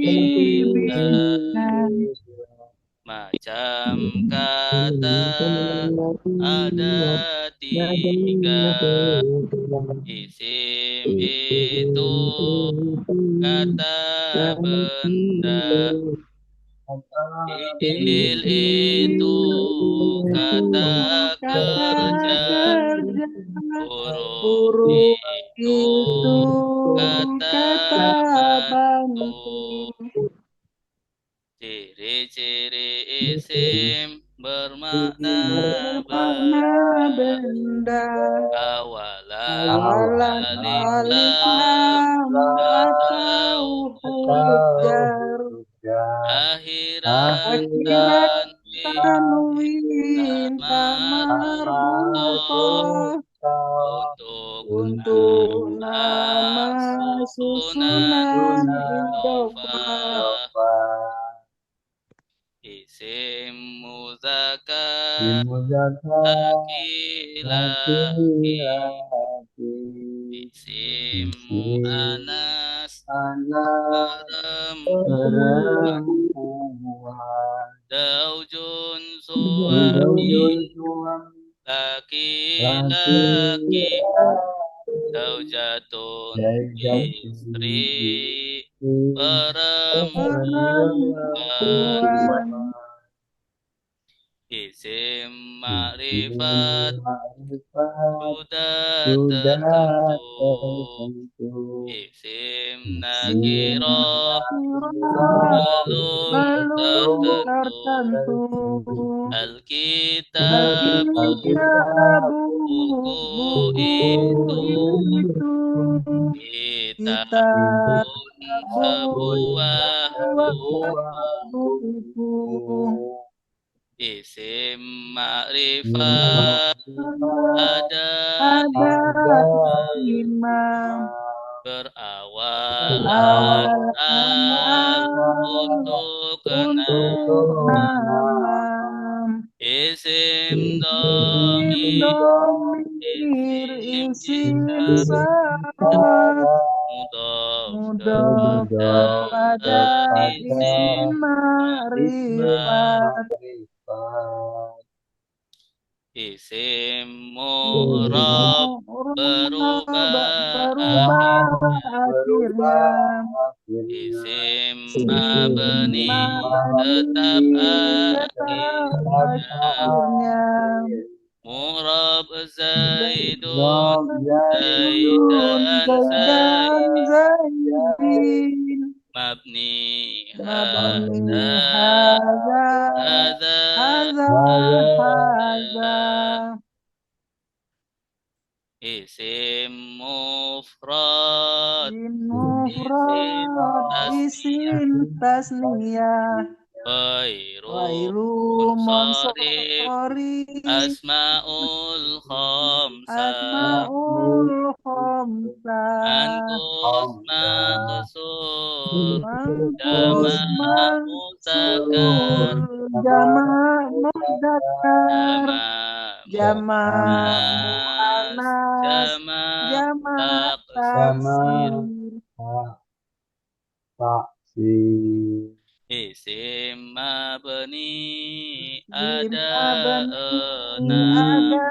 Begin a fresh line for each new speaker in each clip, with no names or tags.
bisa.
Macam kata ada 3. Isim itu kata benda. Fi'il itu kata kerja. Huruf
Huruf
itu
itu
kata
kata
bantu.
bantu.
Ciri-ciri isim bermakna
Bermakna
benda.
benda.
Awalan
Awalan
alif
alif
lam
lam
atau
atau huruf
huruf
jar.
akhiran
Akhirat
tanwin
tanwin
tamarbutoh
tamarbutoh.
untuk
Untuk
nama
nama
susunan
susunan idofah.
idofah. Isim muzakkar laki-laki. Isim muannas perempuan. Zaujun suami laki-laki. Zaujatun istri perempuan.
Perempuan.
Isim makrifat sudah tertentu. Isim nakiroh belum
Belum
tertentu.
tertentu.
Alkitabu
Alkitabu
buku
buku
itu.
itu.
Kitabun
Kitabun
sebuah
buku.
isim makrifat ada
Ada
5
lima.
berawalan
Awalan
untuk
untuk
nama.
nama.
Isim
Isim domir,
isim
isim
isyarat
syarat.
mudhof
Mudhof
kepada
kepada
isim
isim
ma'rifat.
ma'rifat.
Isim mu'rab berubah
Berubah
akhirnya.
akhirnya.
Isim
Isim
mabni tetap
mabni tetap
akhirnya.
akhirnya.
Mu'rab zaidun
Zaidun,
zaidan
zaidan,
zaid.
zaidin.
Mabni
Mabni
hadza
hadza,
hadza
hadza, hadza.
hadza. Isim mufrad
Isim
isim
mufrad,
tasniyah
isim tasniyah.
ghairu
Ghairu
munsharif
munsharif.
asmaul khamsah
Asmaul khamsah.
manqus maqsur
Mangkus
jama'
mansur.
muzakkar
Jama' mudzakkar.
jama'
Jama'
muannas
muannas.
jama'
Jama'
taksir.
taksir.
Isim mabni
Isim
ada
mabni
6.
ada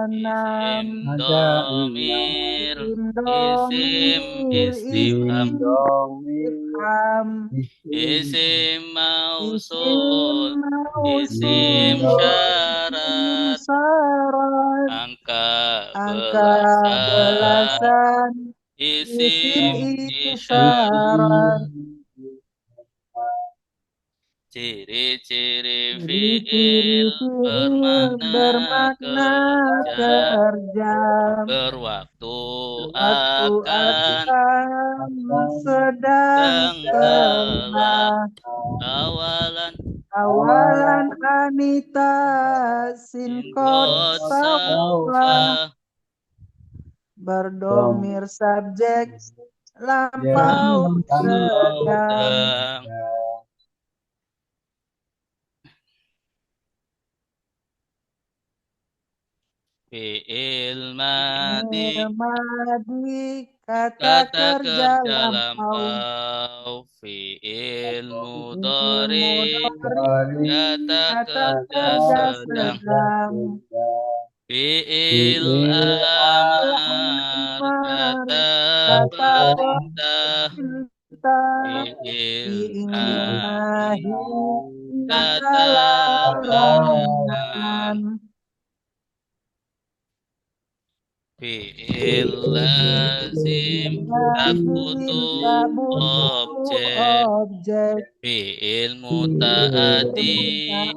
enam.
Isim domir
Isim
isim
domir,
istifham.
isim istifham.
Isim
Isim
mausul isim
mausul, isim
syarat
syarat.
angka
Angka
belasan.
belasan. Isim
Isim isyarat
isyarat.
ciri-ciri
Ciri-ciri
fi'il
fi'il
bermakna
bermakna
kerja
kerja.
berwaktu
Waktu
akan
akan sedang
sedang telah
telah.
awalan
Awalan Anita sinkot
sinkot
saufa.
saufa
Berdomir subjek lampau sedang.
sedang. Fi'il madi.
Madi kata
Kata
kerja
kerja
lampau.
lampau. Fi'il
Fi'il
mudhari.
mudhari
Kata
kata
kerja
kerja
sedang.
sedang.
Fi'il amar.
Amar
Kata
kata
perintah.
perintah.
Fi'il
Fi'il
nahi.
nahi kata
Kata larangan.
larangan.
Fi'il lazim. Tak
Lazim
butuh
tak butuh
objek.
objek.
Fi'il muta'adi.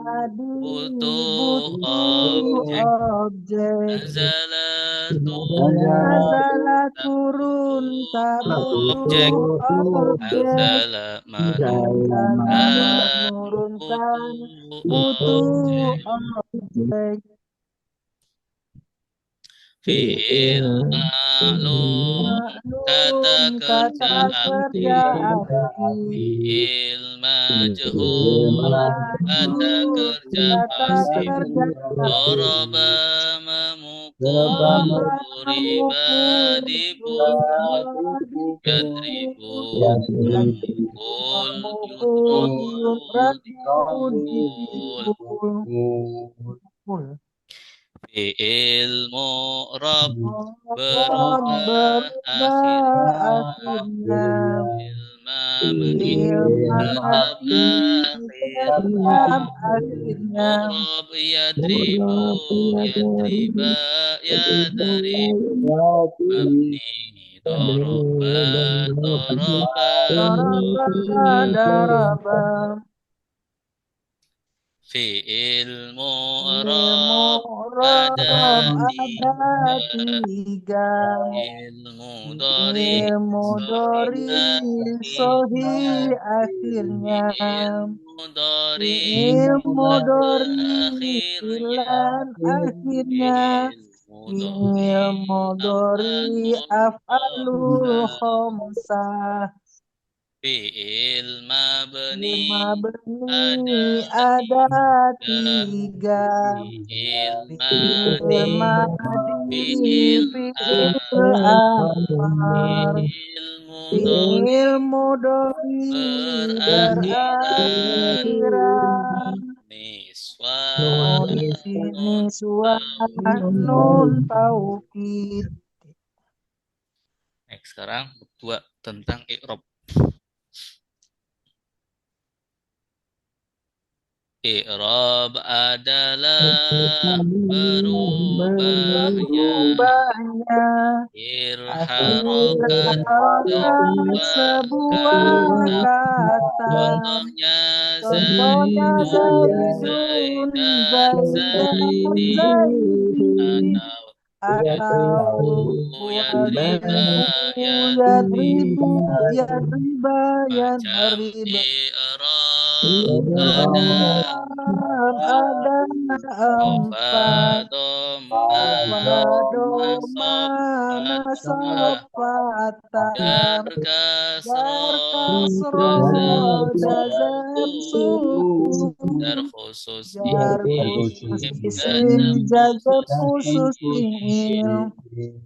Tadi
Butuh
butuh
objek.
objek.
Nazala turun.
Nazala
Tak
turun
butuh
tak
objek.
butuh objek.
Anzala menurunkan.
Anzala menurunkan
Butuh
butuh
objek.
objek.
Fi'il ma'lum. Kata
Maklum
kerja
kata kerja
aktif.
aktif.
Fi'il majhul. Kata
Majhul
kerja
kata
pasif.
kerja aktif.
Doroba memukul. Riba dipukul. Yadribu memukul. Yudrobu dipukul. Fi'il mu'rab. Berubah
Berubah
akhirnya.
akhirnya.
Mabni tetap
Mati
akhirnya.
tetap akhirnya.
Mu'rab yadribu. Yadriba yadrib. Mabni doroba. Doroba
Daraba daraba.
Fi'il
Ilmu
mu'rab ada
rob ada
tiga.
tiga.
Ilmu dori
Ilmu
sohi
dori sohi
akhirnya.
akhirnya.
Ilmu dori
Ilmu dori
akhirnya.
filan akhirnya.
Ilmu dori
Ilmu dori
afalul
af'alul
khamsah.
khomsah.
Fi'il mabni
Lima
ada
benih ada
tiga.
tiga.
Fi'il
Fi'il
madi.
madi,
Fi'il
fi'il
amar.
amar.
Fi'il mudhari
Fi'il mudhari
berakhiran.
berakhiran.
Niswan.
Nun di sini
Nun
suara
taukid.
nun taukid.
Next, sekarang dua tentang i'rab. I'rab adalah berubahnya
Berubahnya
harokat
akhir harokat
sebuah
sebuah
kata.
kata.
Contohnya
Contohnya
Zaidun,
Zaidun,
Zaidan,
Zaidan,
Zaidi,
Zaidi.
atau
Atau
Yadribu, Yadriba,
Wadribu,
Yadrib.
Yadribu, Yadriba,
Macam
Yadrib.
i'rab ada
Ada empat. Fadoma nasab fatah.
Jar
Dar
kasroh
kasro
jazam
jazam
sukun. Jar
sukun.
khusus
Jar khusus
isim
isim
jazam
jazam
khusus
khusus
fi'il.
fi'il.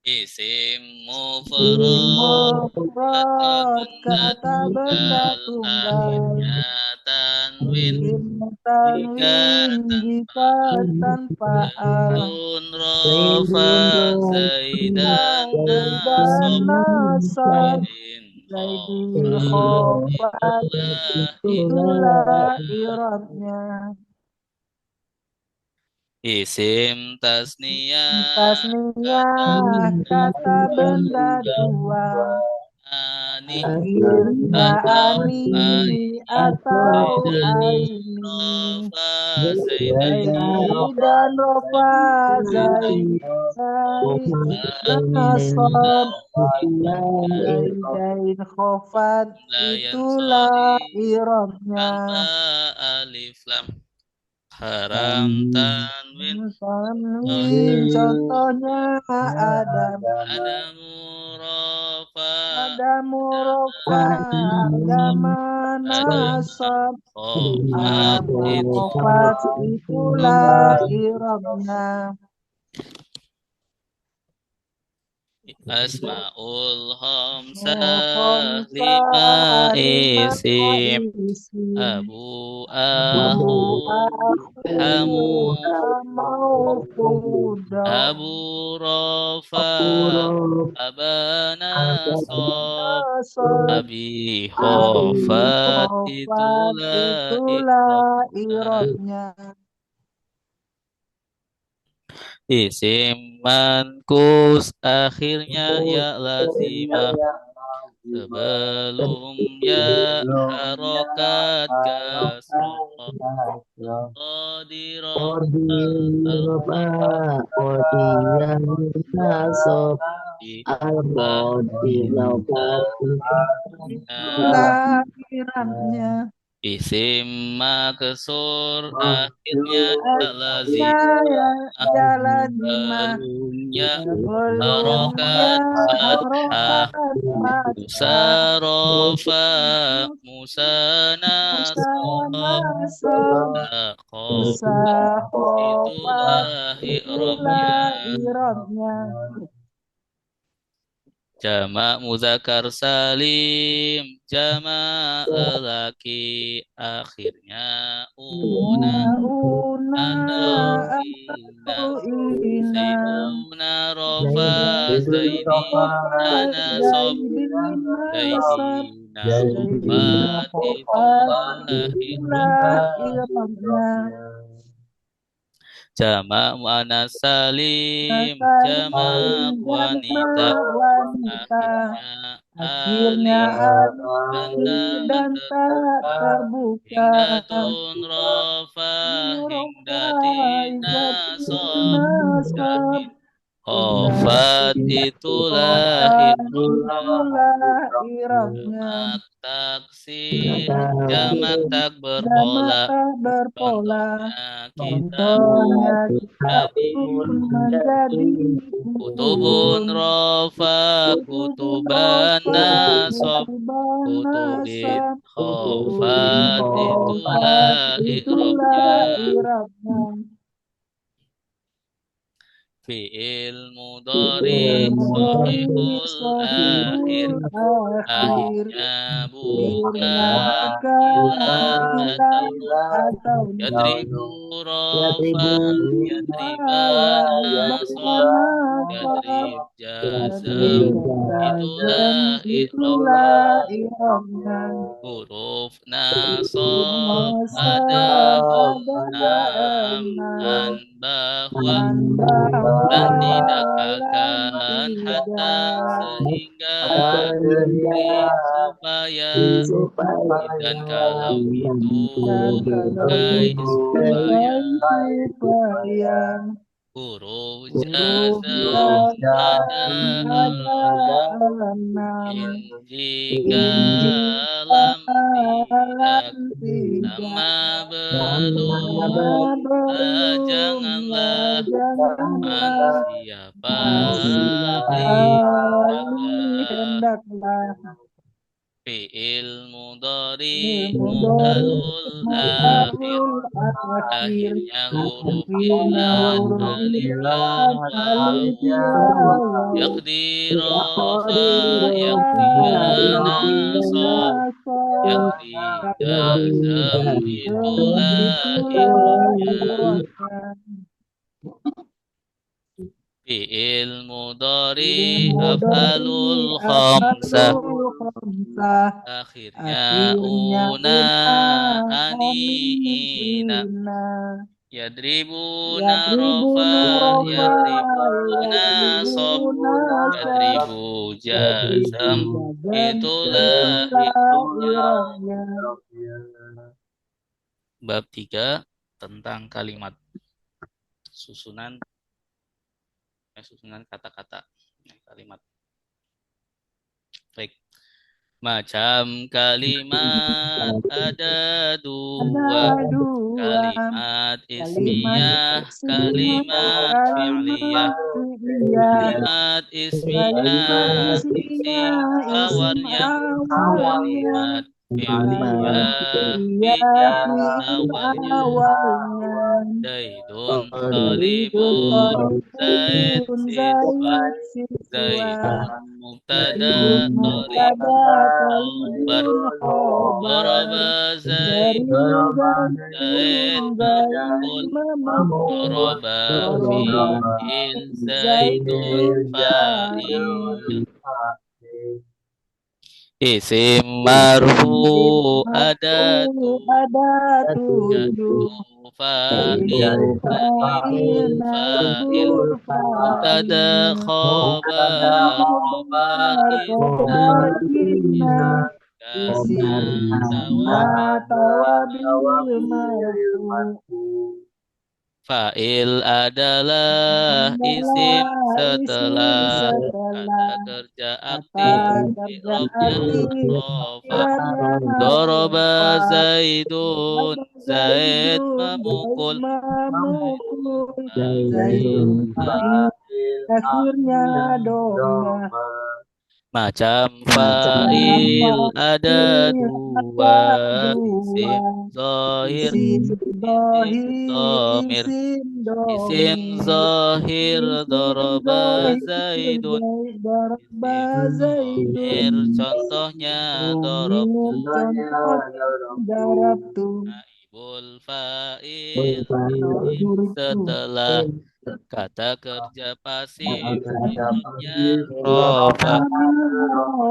Isim mufrad kata
Mufrad
benda
kata benda
tunggal
tunggal.
akhirnya tanwin. Jika
Tanwin
tanpa
jika tanpa al.
Zaidun rofa Zaidan
Dan
nasab.
nasab
Zaidin
Zaidin
khofat
khofat
itulah
itulah
i'rabnya.
irobnya.
Isim tasniyah kata
Tasniyah
benda
kata benda
dua.
dua.
Ani
Akhirnya
atau
ani
aini.
atau
Zaidani
aini.
rofa Zaidani
Zaidan rofa Zaidan nasab. Zaidain khofat
layan
itulah
sodi
irobnya.
tanpa alif lam. Haram tanwin
Tanwin
contohnya
contohnya Adam.
ada murafa
Ada murofa
ada
ada
nasab.
nasab.
Khofat itu
Khofat itulah irobnya.
Asmaul khamsah lima
Khamsah lima
isim
isim.
Abu Ahu Hamu Abu Rafa Abana Abi Khofat itulah
itulah
ikromnya
irobnya.
Isim mankus akhirnya ya lazimah sebelum ya harokat kasroh qadirah
Itulah irobnya.
Isim maksur akhirnya ya lazim
Akhirnya ya lazimah.
sebelumnya
Sebelumnya
harokat fathah
harokat fathah.
musarofa musanasob
Musanasab.
Khof
Musahofat
itulah i'rabnya
itulah irobnya.
Jamak muzakkar salim jamak lelaki akhirnya una
Una
atau ina
atau ina.
Zaiduna rofa Zaidina nasob
Zaidina nasab.
Zaidina
Zaidina
khofat
khofat
itulah
itulah irobnya.
Jamak muannas salim jamak
Nasalim
wanita
jamak wanita.
akhirnya
Akhirnya
alif dan
alif
tak
dan tak
terbuka
terbuka.
hingdatun rafa hingdatina sob Khofat itulah
Khofat
ikromnya
itulah irobnya.
Jamak taksir jamak tak
Jamak
berpola
tak berpola.
Contohnya
Contohnya
jadi
kitabun menjadi
Kutubun
kutubun.
rofa
Kutubun
kutuban
rofa
nasob
kutuban
kutubin
nasab. Kutubin
khofat
khofat
itulah
itulah
ikromnya
irobnya.
Fi'il mudhari
Mudhari
sahihul akhir
sahihul akhir.
akhirnya
Akhirnya
bukan
buka
ila
ila
atau
atau
yadribu rafa yadribana sob
yadribana sob.
yadrib jazam
Yadrib jazam
itulah i'rabnya
itulah irobnya.
huruf nasab ada
Nasab ada
enam an
enam.
bahwa
Bahwa
dan tidak
lan
akan hatta
tidak.
sehingga
Sehingga
supaya dan kalau itu
dan kalau
kai
itu
supaya
baik supaya
huruf
huruf
jazam ada
jazam ada enam.
jika
Jika
lam tidak
lam tidak.
sama
Nama
belum
belum
janganlah man
janganlah.
siapa
Siapa
li hendaklah
hendaklah.
fi'il mudhari
Mudhari
mu'talul akhir
mu'talul akhir.
akhirnya huruf
Akhirnya
illat
huruf
alif lam
illat
waw
alif waw.
yakdi rafa yakdi
Rafa
nasab
nasab.
yakdi jazam
Jazam
itulah
itulah
ikromnya
irobnya.
fi'il mudhari
Mudhari
af'alul khamsah
af'alul khamsah.
akhirnya
Akhirnya
una
una
ani ina
ina.
yadribuna
Yadribuna
rofa
rofa
yadribuna sob
yadribuna sab.
yadribu
Yadribu
jazam
jazam
itulah
itulah
ikromnya
irobnya.
bab 3 tentang kalimat susunan susunan kata-kata kalimat baik macam kalimat ada dua
Ada dua
kalimat
kalimat
ismiyah
ismiyah,
kalimat fi'liyah
kalimat fi'liyah.
kalimat
Kalimat
ismiyah isim
ismiyah, isim
awalnya
awalnya.
kalimat fi'liya
Iya
fi'il
fi'il
awalnya
awalnya.
Zaidun
Zaidun
talibun Zaid
talibun
siswa
Zaid siswa.
Zaidun mubtada
Zaidun mubtada
talibun khobar
talibun khobar.
Daraba
Zaidun
Zaidun Zaid
Zaidun Zaid
memukul
memukul.
Daraba
Doroba
fi'il Zaidun
Zaidun
fa'il
fa'il.
Isim marfu
Isim
adatu
marfu adatu.
Yaitu fa'il
Yaitu fa'il
naibul fa'il
naibul
mubtada
fa'il.
khobar khobar
Khobar khobar
inna
inna.
isim kana
Isim kana
tawabil
tawabil marfu.
fa'il adalah isim
Adalah isim
setelah kata
setelah
kerja
kata
aktif
kerja
i'rabnya
aktif.
rofa
Iramnya
doroba
rofa.
zaidun zaid
Zaidun Zaid
memukul
memukul.
fa'il
Zaidun fa'il. Akhirnya doma.
macam
Macam
fa'il ada
fa'il
dua
ada dua.
isim zohir
Isim
isim
dohir,
domir
isim
isim
domir.
zohir
Isim
doroba
dohir
zaidun
daraba
isim domir
zaidun.
contohnya dorobtu
Domir contohnya darabtu.
naibul fa'il isim
Duritu.
setelah kata kerja pasif i'rabnya rofa
Rofa.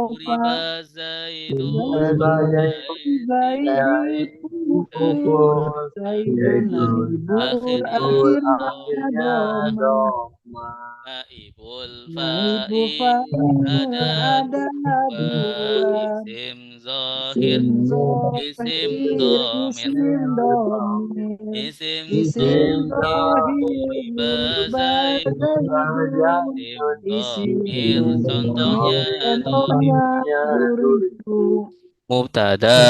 Duriba Zaidun
Zaidun
Zaid
Zaidin
dipukul
pukul.
Zaidun
Zaidun
naibul
naibul
akhirnya
akhirnya
doma
doma.
naibul
Naibu
fa'il
fa'il
ada
ada
dua
dua.
isim zohir
Isim
isim
zohir,
domir
isim domir.
isim
Isim
zohir
zohir
Duriba
duriba
Zaidun
zaidun.
isim
Isim
domir contohnya
contohnya
duribu
duritu.
Mubtada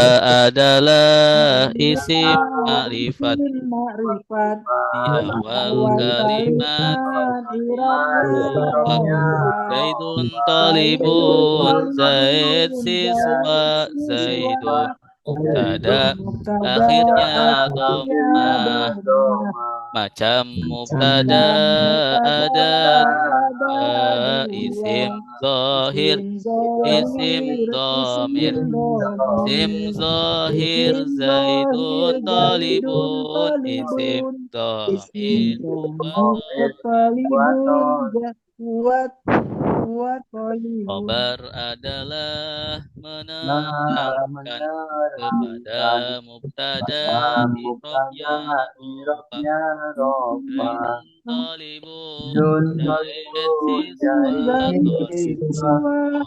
adalah isim
Adalah
ma'rifat
isim makrifat.
di
Di
awal
awal
kalimat
kalimat
irobnya
irabnya
rofa.
rofa.
Zaidun
Zaidun
talibun Zaid
talibun
siswa
Zaid siswa.
Zaidun mubtada
Zaidun mubtada
akhirnya
akhirnya
dhamma
doma.
macam mubtada
Macam mubtada
ada
ada
dua
dua.
isim zahir
Isim
isim
zohir, isim
domir Isim
domir.
zahir
Isim
Zaidun
zohir Zaidun
talibun Isim
talibun. Isim
domir
domir talibun buat buat talibun.
Khobar adalah menerangkan kepada mubtada i'rabnya rofa Zaidun talibun Zaid siswa
Zaid
talibun
siswa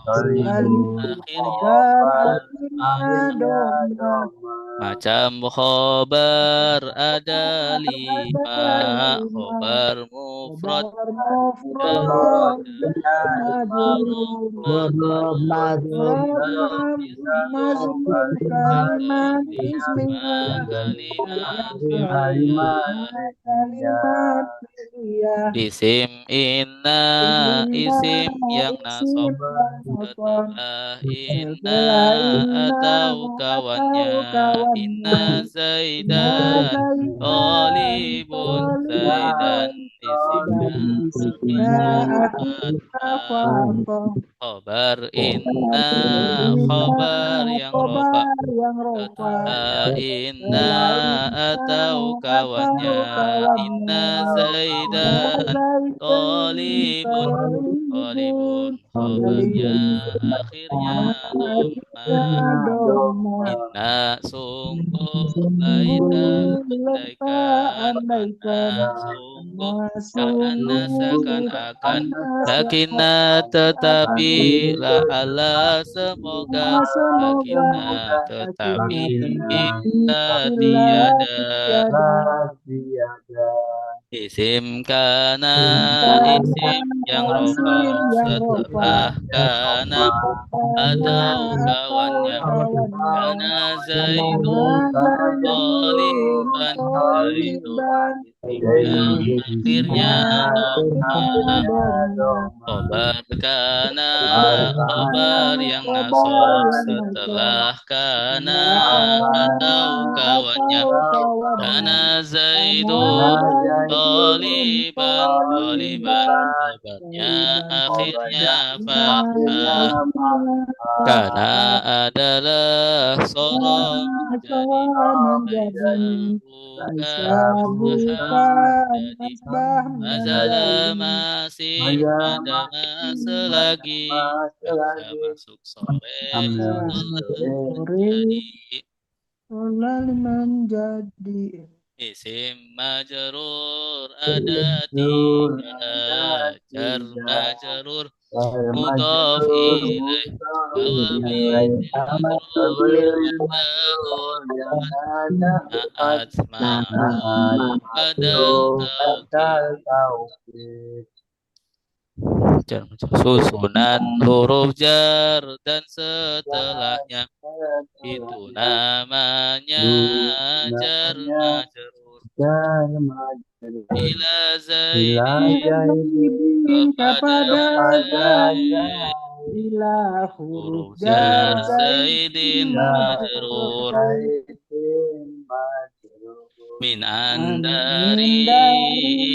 khobar
talibun
akhirnya
khobar
dhamma
akhirnya doma.
macam khobar ada lima
Ada lima.
khobar mufrad
Khobar
Jarur
mufrad
dan
majrur.
Maruf
Maruf
ismiyah
mazmur kanan ismiyah.
Terjemah kalimat
Terima
fi'liyah
kalimat fi'liyah.
Isim inna
Inna
Isim yang
isim
nasab
nasab.
setelah inna
Setelah inna
atau
atau
kawannya
kawannya.
Inna
Inna
Zaidan
zaidan
Talibun Zaidan
talibun.
isimnya
Dan isimnya
akhirnya
akhirnya
fathah
fathah.
Khobar inna
Inna
khobar yang rofa
kobar yang rofa.
setelah inna
Setelah inna
atau kawannya
atau kawannya.
Inna
Inna
Zaidan
zaidan
Tolibun
talibun.
Tolibun khobarnya
Talibun.
akhirnya doma
Akhirnya doma.
Inna sungguh laita
Sungguh letak
andaikan Mana
andaikan.
sungguh
Karena
Ka'anna
sungguh
seakan-akan
karena
Lakinna
seakan-akan.
tetapi la'alla semoga
Semoga
Lakinna tetapi
kita tetapi
illa
bila
tiada
tiada.
Isim kana
Karena
isim yang rofa
isim yang rofa.
setelah kana
Karena
atau
atau
kawannya
kawannya.
Kana
Karena
Zaidun
Zaidun
Taliban Zaidun
taliban. Hingga akhirnya khobar kana, khobar yang nasob setelah kana atau kawannya. Kana Zaidun Taliban, Taliban khobarnya akhirnya fathah. Kana adalah seorang menjadi Laisa bukan jadi Mazalah masih pada selagi Hamzah masuk sore menjadi isim majrur ada tiga, jar majrur mudhaf ilaih jawabin majrur naat ma'ruf badal taukid. Susunan huruf jar dan setelahnya itu namanya jar majrur. Bila Zaidin kepada Zaid, bila huruf jar Zaidin majrur. Min andari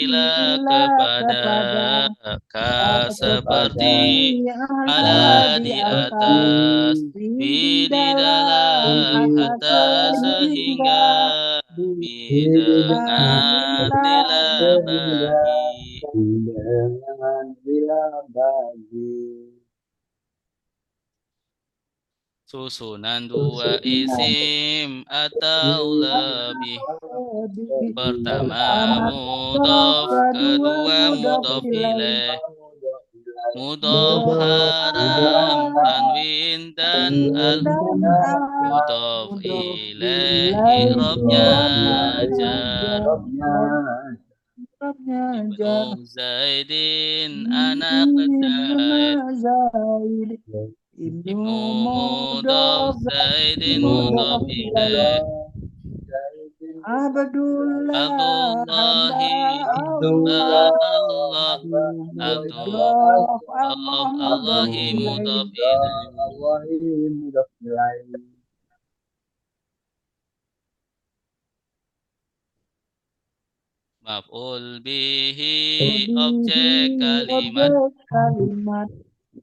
ila kepada ka seperti ala di atas, fi di dalam hatta sehingga, bi dengan bila bagi. Susunan dua isim atau lebih. Pertama mudhof, kedua mudhof ilaih. Mudhof haram tanwin dan al, mudhof ilaih i'rabnya jar. Ibnu Zaidin anak Zaid. Ibnu mudhof Zaidin mudhof ilaih. Abdullahi Allah, Allahi mudhof ilaih. Maf'ul bihi objek kalimat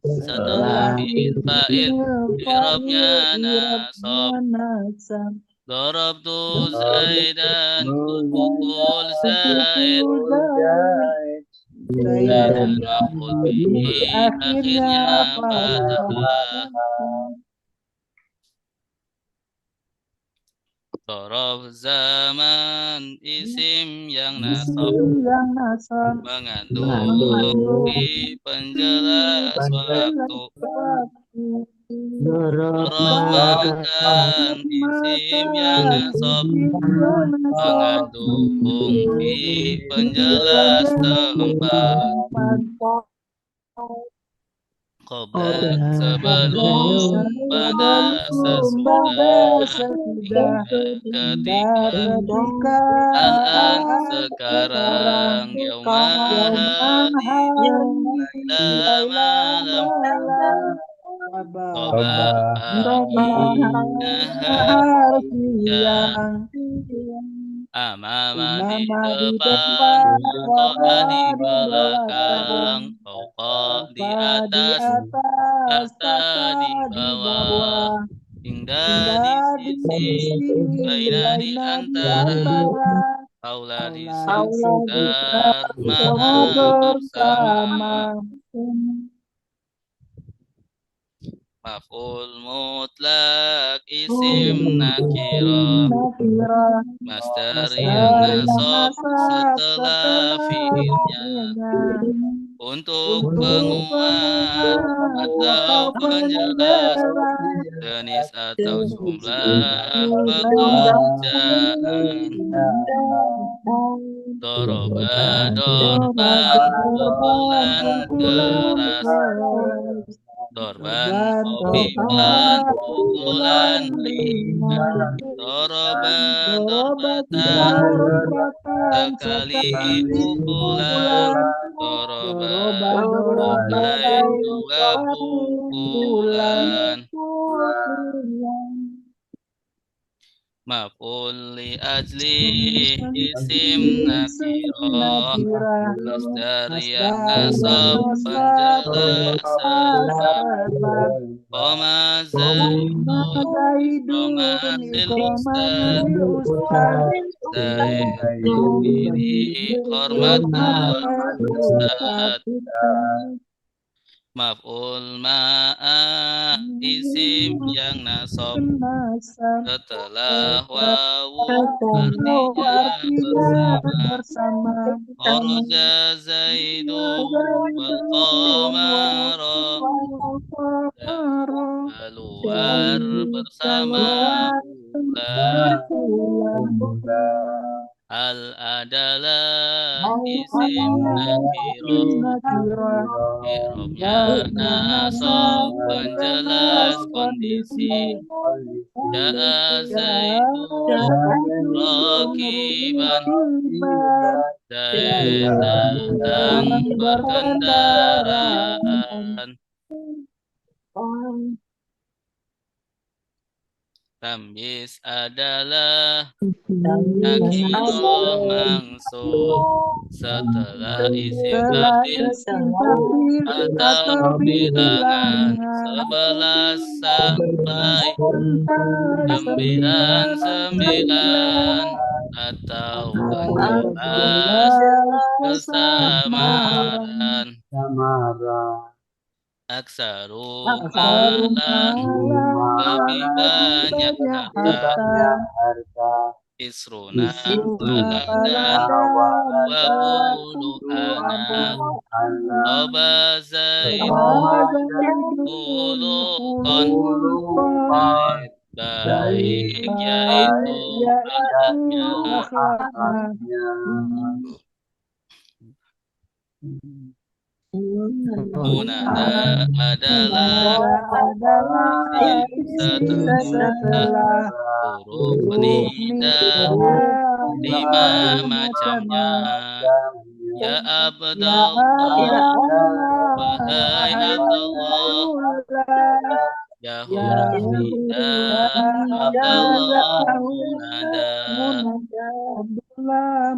setelah fi'il fa'il i'rabnya nasab. Darabtu Zaidan, kupukul Zaid. Dan maf'ul bihi akhirnya fathah. Dhorof zaman isim yang nasab mengandung fi penjelas waktu. Dhorof makan isim yang nasab mengandung fi penjelas tempat. Qabla sebelum, pada sesudah, hingga ketika, al-an sekarang, yauma hari, laila malam, qabar pagi, nahar siang, amama di depan, fawqa di belakang, fawqa di atas, tahta di bawah, hingga di sisi, baina di antara, haula di sekitar, ma'a bersama. Maf'ul mutlak isim nakirah, masdar yang nasab setelah fi'ilnya. Untuk penguat atau penjelas jenis atau jumlah pekerjaan. Doroba dorban pukulan keras. Dorban khofilan pukulan ringan. Doroban dorbatan sekali pukulan. Doroban dorai dua pukulan. Maf'ul li ajli isim nakirah. Masdar yang nasab penjelas sebab. Qama Zaidun ikroman lil ustaz. Zaid berdiri hormat kepada ustaz. Maf'ul ma'a isim yang nasab setelah wawu artinya bersama. Kharaja Zaidun wal qamara. Keluar bersama bulan. Al adalah isim nakirah. I'rabnya nasab penjelas kondisi. Ja'a Zaidun rakiban. Zaid datang berkendaraan. Tamyiz adalah nakirah mansub setelah isim tafdil atau bilangan 11 sampai 99 atau penjelas kesamaran. Aksaru malan lebih banyak harta. Isruna waladan wa bulu anak. Roba Zaidun khuluqan. Baik yaitu akhlaknya. Munada adalah isim setelah huruf nida 5 macamnya. Ya Abdallah, wahai Abdallah. Ya huruf nida Abdallah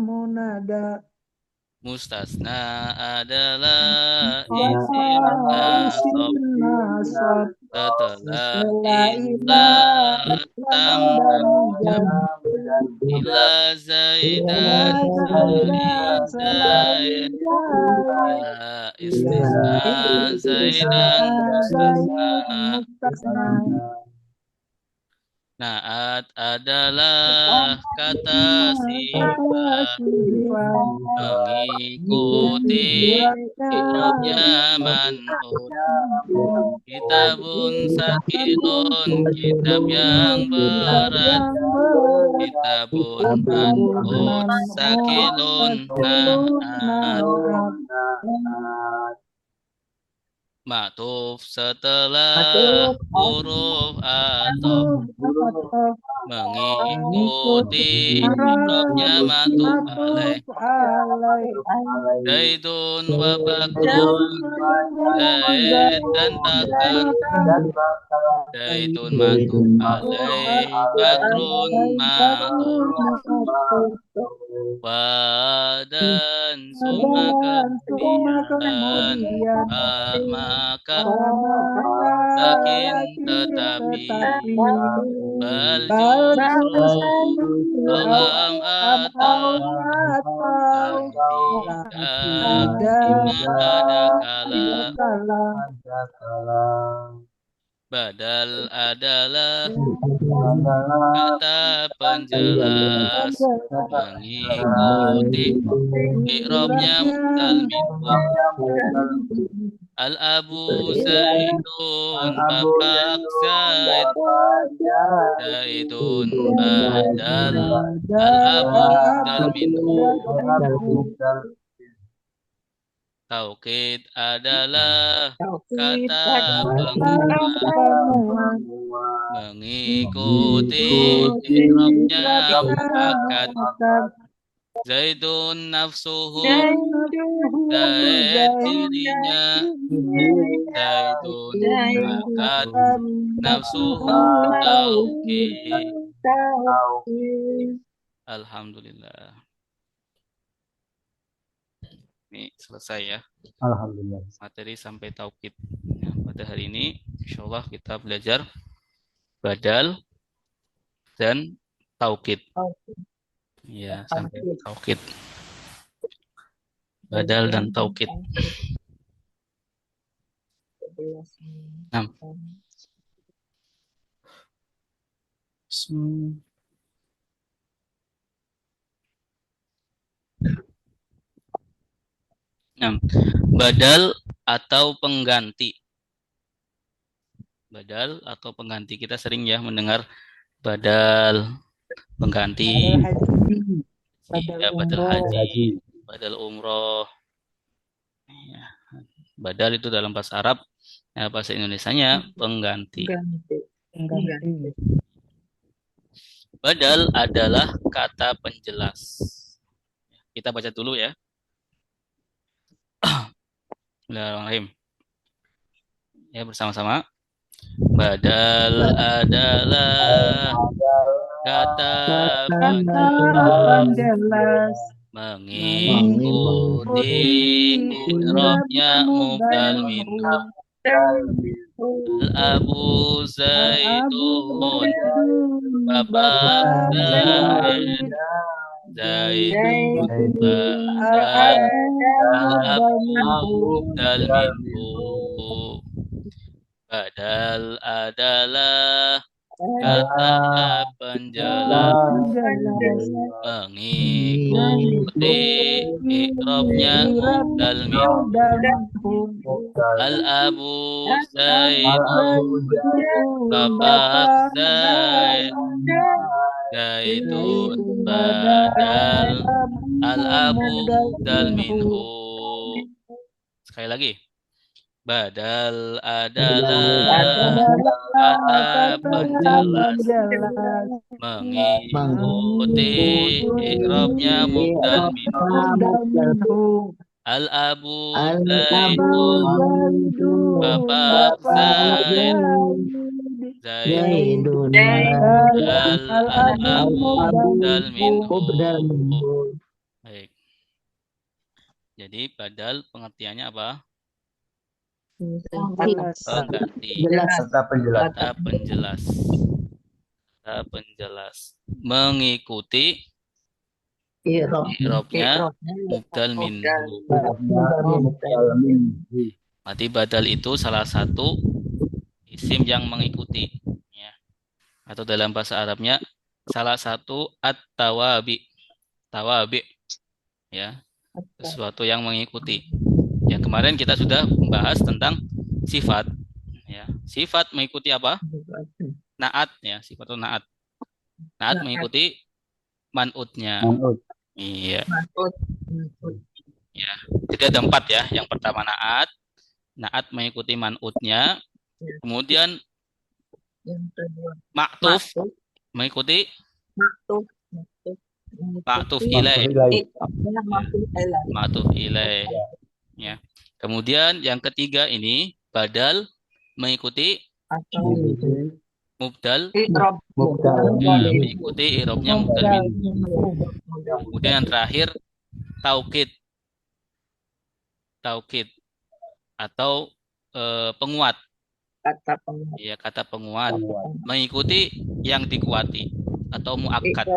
munada. Mustasna adalah isim nasab setelah illa tambah illa Zaidan Zaid illa istisna Zaidan mustasna. Naat adalah kata sifat mengikuti i'rabnya man'ut. Kitabun sakilun, kitab yang berat. Kitabun man'ut sakilun naat. Ma'tuf setelah huruf ataf mengikuti i'rabnya ma'tuf alaih. Zaidun wa bakrun, Zaid dan Bakar. Zaidun ma'tuf alaih, Bakrun ma'tuf. Wadan summa kemudian maka lakin tetapi bal justru dalam atau tidak ada kala. Badal adalah kata penjelas mengikuti i'rabnya mutal minhum. Al-abu Zaidun, bapak Zaid. Zaidun badal al-abu mutal minhum. Taukid adalah
Taukid
kata
adalah
penguat
penguat
mengikuti
mengikuti
i'rabnya muakkad.
kata
Zaidun nafsuhu,
Zaidun
Zaid dirinya,
Zaidun
Zaidun muakkad, nafsuhu taukid.
Taukid.
Alhamdulillah. Ini selesai ya.
Alhamdulillah.
Materi sampai taukid. Nah, pada hari ini insyaallah kita belajar badal dan taukid. Ya, sampai taukid. Badal dan taukid. Nah. Nah, badal atau pengganti. Badal atau pengganti. Kita sering ya mendengar badal, pengganti. Badal haji, badal umroh. Ya. Badal itu dalam bahasa Arab, ya, bahasa Indonesianya pengganti. Badal adalah kata penjelas. Kita baca dulu ya. Bismillahirrahmanirrahim. Ya, bersama-sama. Badal adalah kata penjelas mengikuti i'rabnya mubdal minhu. Al-Abu Zaidun, Bapak Zaid, Zaidun badal, Al-Abu mubdal minhu. Badal adalah kata penjelas mengikuti i'rabnya mubdal minhu. Al-Abu Zaidun, Bapak Zaid, Zaidun badal, Al-Abu mubdal minhu. Sekali lagi. Badal adalah kata penjelas mengikuti i'rabnya mubdal minhu. Al-Abu Zaidun, Bapak Zaid, Zaidun badal, Al-Abu mubdal minhu. Baik. Jadi badal pengertiannya apa? Pengganti. Kata penjelas. Kata penjelas. Mengikuti i'rabnya mubdal minhu. Berarti badal itu salah satu isim yang mengikuti, ya. Atau dalam bahasa Arabnya salah satu at-tawabi. Tawabi, ya. Sesuatu yang mengikuti. Ya, kemarin kita sudah membahas tentang sifat. Ya, sifat mengikuti apa? Naat, ya, sifat itu naat. Naat mengikuti man'utnya. Iya. Ya, jadi ada 4 ya. Yang pertama naat. Naat mengikuti man'utnya. Kemudian maktuf mengikuti maktuf ilaih. Maktuf ilaih. Ya. Kemudian yang ketiga ini badal mengikuti mubdal, ya, mengikuti i'rabnya mubdal minhu. Kemudian yang terakhir taukid atau penguat. Ya, kata penguat mengikuti yang dikuati atau muakkad.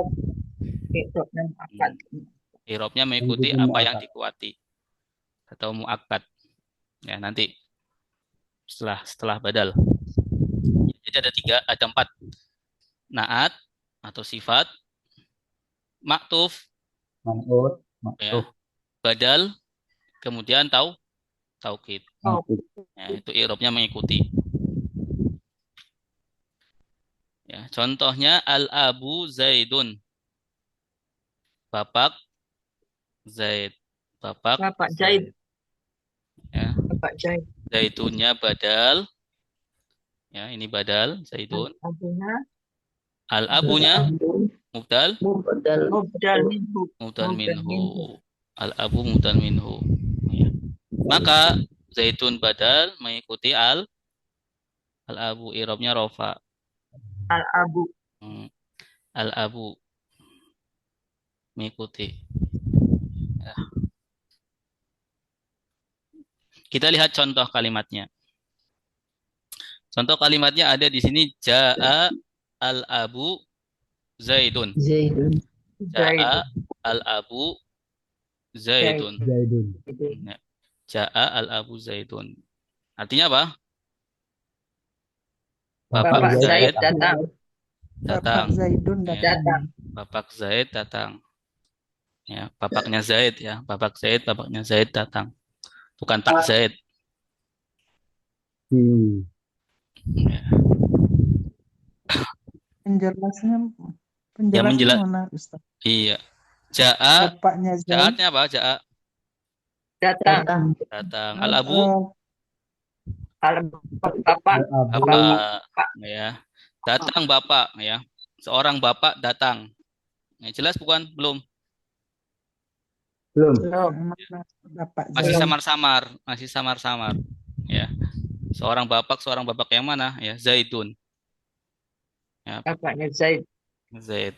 I'rabnya mengikuti apa yang dikuati atau muakkad. Ya, nanti setelah badal. Jadi ada 4. Naat atau sifat, maktuf, ya, badal, kemudian taukid. Ya, itu i'rabnya mengikuti. Ya, contohnya Al-Abu Zaidun. Bapak Zaid. Bapak Zaid.
Bapak Zaid.
Zaitunnya badal. Ya, ini badal zaitun.
Abunya
Al-abunya mubdal
Mubdal
mubdal minhu.
mubdal
Mubdal
minhu.
minhu.
Al-abu mubdal minhu. Ya. Maka zaitun badal mengikuti al-abu i'rabnya rofa.
Al-abu.
Al-abu mengikuti. Ya. Kita lihat contoh kalimatnya. Contoh kalimatnya ada di sini jaa al-abu zaidun.
Zaidun.
Zaid.
Jaa al-abu zaidun.
Zaidun.
Ya. Jaa al-abu zaidun. Artinya apa? Bapak
Bapak Zaid
Zaid
datang.
datang.
Zaidun
Ya.
Datang.
Bapak Zaid datang. Ya, bapaknya Zaid ya. Bapak Zaid, bapaknya Zaid datang. Bukan tak Zaid. Ya.
Penjelasannya
Ya menjelas.
mana, Ustaz?
Iya. Jaa,
Bapaknya Zaid.
jaatnya apa? Jaa
Datang.
datang. Al-abu
Bapak.
bapak ya. Datang bapak ya. Seorang bapak datang. Ya, jelas bukan? Belum.
Belum.
Bapak
Masih
Zaid.
samar-samar, masih samar-samar. Ya. Seorang bapak yang mana? Ya, Zaidun. Ya,
Bapaknya Zaid.
Zaid.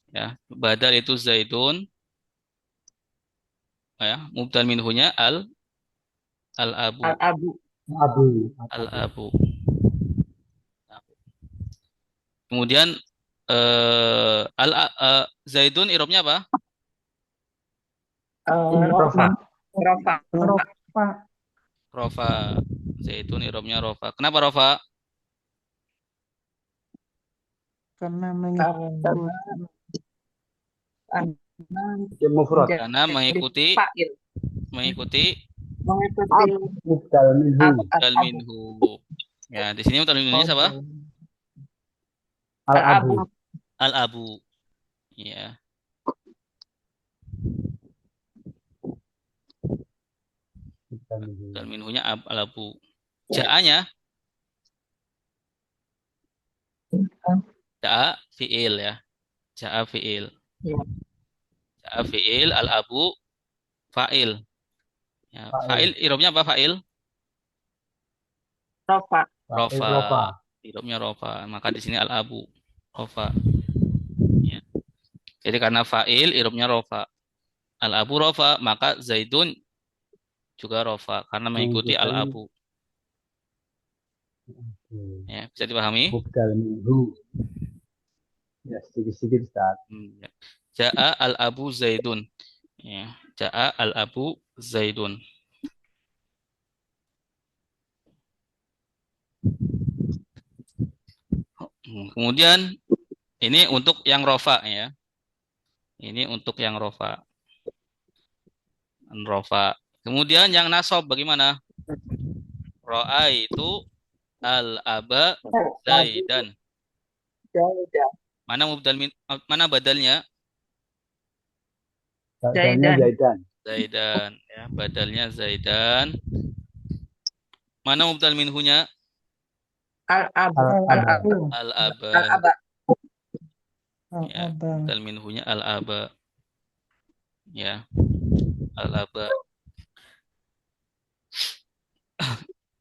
Ya, badal itu Zaidun. Ya, mubdal minhunya al-abu.
Al-abu.
Al-abu. Kemudian Zaidun irobnya apa?
Rofa.
Pak
Rofa. Zaidun irobnya rofa. Kenapa rofa?
karena mengikut
Karena mengikuti
fa'il.
mengikuti
Mubdal
mubdal minhu. Ya, di sini mubdal minhunya siapa?
Al-abu.
Al-abu. Ya. Mubdal minhunya al-abu. Ja'anya ja'a fi'il ya. Ja'a fi'il.
Ya.
Ja'a fi'il al-abu fa'il. Ya, fa'il irobnya apa fa'il?
Rofa.
Rofa. Irobnya rofa. Maka di sini al-abu rofa. Ya. Jadi karena fa'il irobnya rofa. Al-abu rofa, maka Zaidun juga rofa karena mengikuti al-abu. Ya, bisa dipahami?
Mubdal minhu. Ya, sedikit-sedikit Ustaz.
Ya. Ja'a al-abu Zaidun. Ya, ja'a al-abu Zaidun. Kemudian ini untuk yang rofa ya. Ini untuk yang rofa. Rofa. Kemudian yang nasob bagaimana? Ro'a itu al-aba Zaidan. Mana badalnya?
Zaidan.
Zaidan ya, badalnya Zaidan. Mana mubdal minhunya?
Al-abu.
Al-aba.
Al-aba.
Ya, mubdal minhunya al-aba. Ya. Al-aba.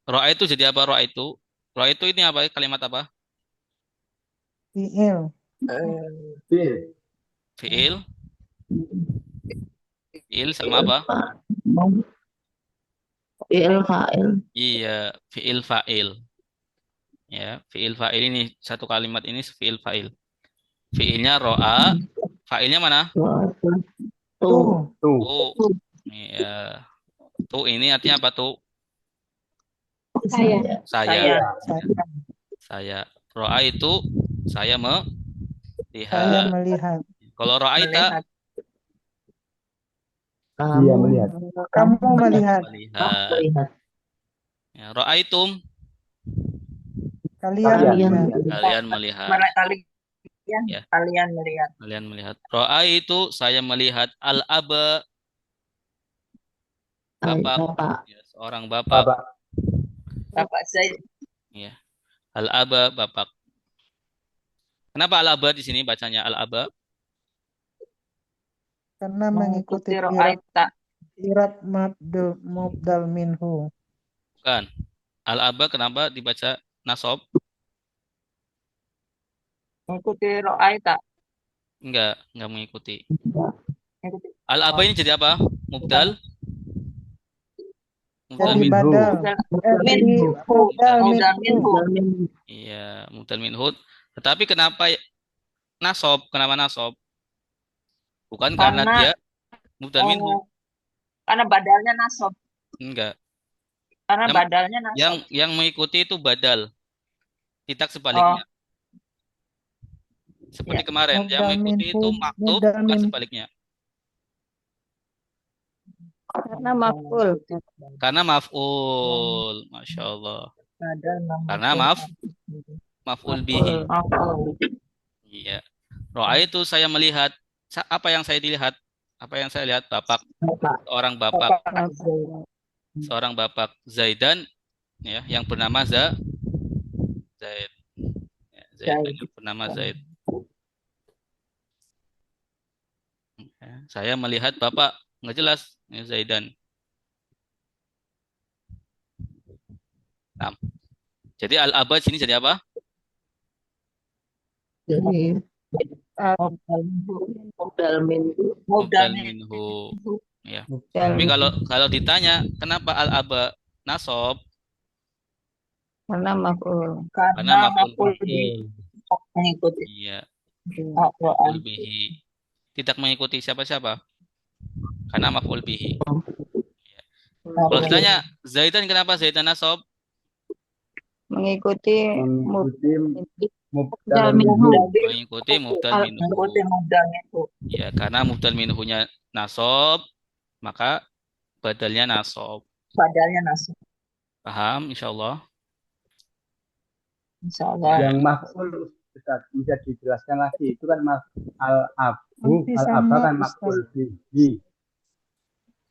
Ro'a itu jadi apa ro'a itu? Ro'a itu ini apa? Kalimat apa?
fi'il.
Fi'il. Fi'il sama apa?
Fi'il fa'il.
Iya, fi'il fa'il. Ya, fi'il fa'il ini satu kalimat ini fi'il fa'il. Fi'ilnya ro'a, fa'ilnya mana?
Tuh.
Ya. Tuh ini artinya apa tuh?
Saya.
Saya. Ro'a itu saya
Saya
melihat.
melihat.
Kalau ro'aita
Dia melihat.
Kamu melihat.
melihat. Ya, ro'aitum
Kalian melihat.
kalian melihat.
Mana kali
Ya,
Kalian melihat.
kalian melihat. Ro'a itu saya melihat al-aba, bapak.
Bapak.
Ya, seorang bapak.
Bapak.
Bapak Zaid
Ya, al-aba, bapak. Kenapa al-aba di sini bacanya al-aba?
Karena mengikuti
mengikuti Ro'aita.
kirab mubdal minhu.
Bukan. Al-aba kenapa dibaca nasob?
Mengikuti Ro'aita.
Enggak mengikuti.
Mengikuti.
Al-aba ini jadi apa? Mubdal? Mubdal
Jadi
min.
badal.
Minhu.
Mubdal
Mubdal
minhu.
minhu.
Iya, mubdal minhu. Tetapi kenapa nasob? Kenapa nasob? Bukan karena
Karena
dia mubdal minhu.
karena badalnya nasob.
Enggak.
Karena
Yang,
badalnya nasob.
yang mengikuti itu badal. Tidak sebaliknya. Seperti
Ya.
kemarin, yang
Mubdal
mengikuti
minhu.
itu maktub,
Mubdal
bukan
min.
sebaliknya.
Karena maf'ul.
Karena maf'ul. Masya Allah.
Badal
Karena maf'ul bihi. Iya. Ro'a itu saya melihat. Apa yang saya dilihat? Apa yang saya lihat? Bapak. Seorang bapak. Seorang bapak Zaidan. Ya, yang bernama Zaid. Ya, Zaidan yang bernama Zaid. Ya, saya melihat bapak. Nggak jelas. Ya, Zaidan. Nah, jadi al-abad sini jadi apa?
Jadi mubdal minhu.
Mubdal minhu. Ya. Tapi kalau ditanya kenapa al-aba nasob?
Karena maf'ul.
Karena maf'ul
bihi. Mengikuti.
Iya,
Al-Quran.
maf'ul bihi. Tidak mengikuti siapa-siapa. Karena maf'ul bihi. Ya. Kalau ditanya Zaidan kenapa Zaidan nasob?
Mengikuti
Mubdal
minhu.
Mengikuti mubdal minhu.
Mengikuti mubdal minhu.
Ya, karena mubdal minhunya nasob, maka badalnya nasob.
Badalnya nasob.
Paham insyaallah?
Insyaallah.
Yang maf'ul Ustaz, bisa dijelaskan lagi. Itu kan al-aba kan maf'ul bihi.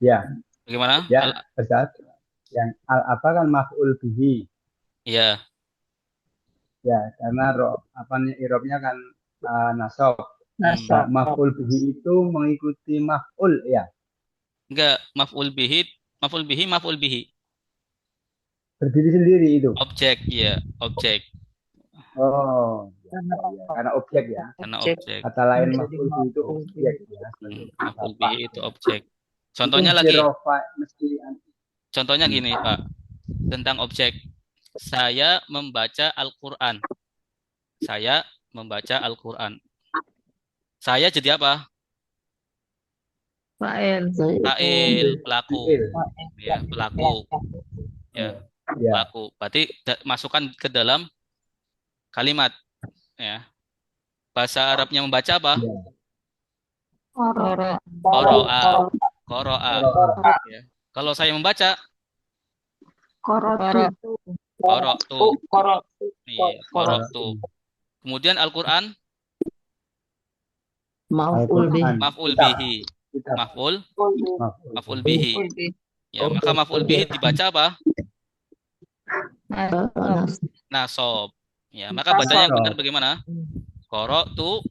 Ya.
Bagaimana?
Ya, Ustaz. Yang al-aba kan maf'ul bihi.
Iya.
Ya, karena i'rabnya kan nasab.
Nasob.
Maf'ul bihi itu mengikuti maf'ul ya.
Enggak, maf'ul bihi, maf'ul bihi.
Berdiri sendiri itu.
Objek, ya, objek.
Oh, karena objek ya.
Karena objek.
Kata lain maf'ul bihi itu objek ya.
Maf'ul bihi itu objek. Contohnya lagi. Contohnya gini, Pak. Tentang objek. Saya membaca Al-Qur'an. Saya membaca Al-Qur'an. Saya jadi apa?
Fa'il.
Pelaku. Ya, pelaku. Ya, pelaku. Berarti masukkan ke dalam kalimat. Ya. Bahasa Arabnya membaca apa? Qara'a. Ya. Kalau saya membaca qara'tu. Iya, qara'tu. Kemudian Al-Qur'an maf'ul bihi. Maf'ul bihi. Ya, maka maf'ul bihi dibaca apa? Nasob. Ya, maka bacanya yang benar bagaimana? Qara'tu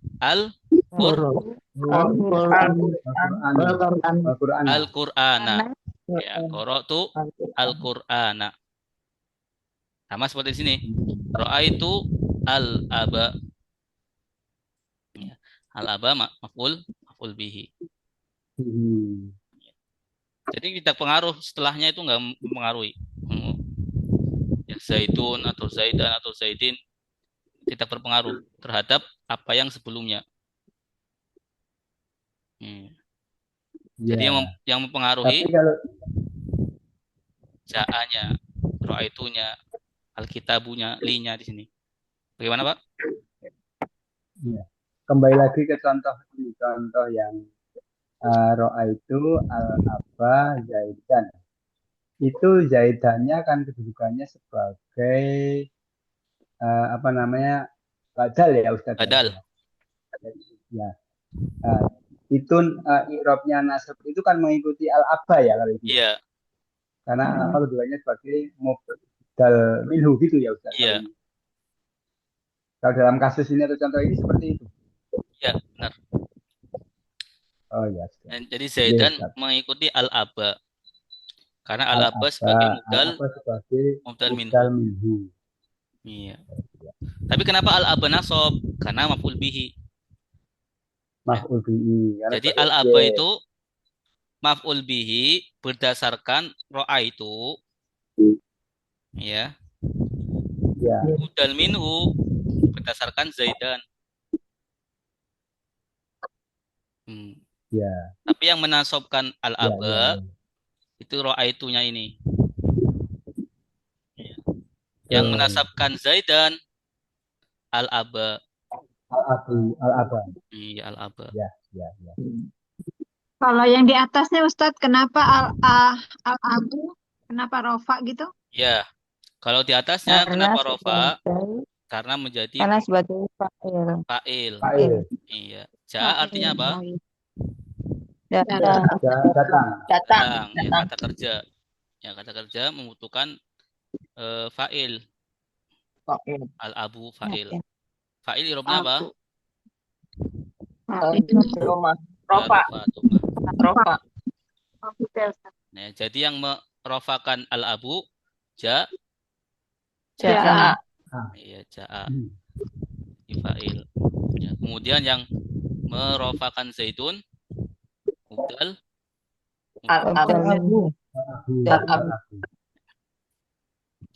Al-Qur'ana. Ya, qara'tu Al-Qur'ana. Sama seperti di sini. Ra'aitu al-aba. Ya, al-aba maf'ul bihi. Jadi tidak pengaruh, setelahnya itu enggak mempengaruhi. Ya, Zaitun atau Zaidan atau Zaidin tidak berpengaruh terhadap apa yang sebelumnya. Jadi yang mempengaruhi ja'anya, ra'aitunya, al-kitabunya, linya di sini. Bagaimana, Pak?
Ya. Kembali lagi ke contoh yang ra'aitu al-aba Zaidan. Itu Zaidannya kan kedudukannya sebagai badal ya Ustaz.
Badal.
Ya. Itu i'rabnya nasab itu kan mengikuti al-aba ya kalau itu ya.
Iya,
Karena al-aba keduanya sebagai mubdal minhu gitu ya Ustaz.
iya,
Kalau dalam kasus ini atau contoh ini seperti itu.
iya, benar.
Oh ya, Ustaz.
Jadi
Iya,
Zaidan
Ustaz.
mengikuti al-aba. Karena al-aba
Al-aba,
sebagai
al-aba sebagai
mubdal
mubdal
minhu.
minhu.
Iya. Tapi kenapa al-aba nasab? Karena maf'ul bihi.
Maf'ul bihi. Karena
Jadi
sebagai
al-aba
objek.
itu maf'ul bihi berdasarkan ro'a itu, ya.
Ya,
Mubdal minhu berdasarkan Zaidan. Hmm.
ya,
Tapi yang menasobkan
ya,
al-aba
ya.
itu ro'a itunya ini. Ya. Yang menasabkan Zaidan al-aba.
Al-aba.
Iya, al-aba.
Ya, ya, ya.
Kalau yang di atasnya Ustadz, kenapa al-abu, kenapa rofa gitu?
Ya, kalau di atasnya
Karena
kenapa rofa?
sebagai
Karena menjadi
karena sebagai fa'il.
fa'il.
Fa'il.
Iya. Ja artinya apa?
Oh, iya.
Datang.
Datang.
Datang.
Datang. Ya,
Datang.
kata kerja. Ya, kata kerja membutuhkan fa'il.
Fa'il.
Al-abu fa'il.
Oke.
Fa'il irobnya apa?
Roma. Rofa. Rofa.
Nah, jadi yang merofakan al-abu ja,
Ja.
iya ja'a fa'il. Ya, kemudian yang merofakan zaitun mubdal
Al-abu.
Al-abu.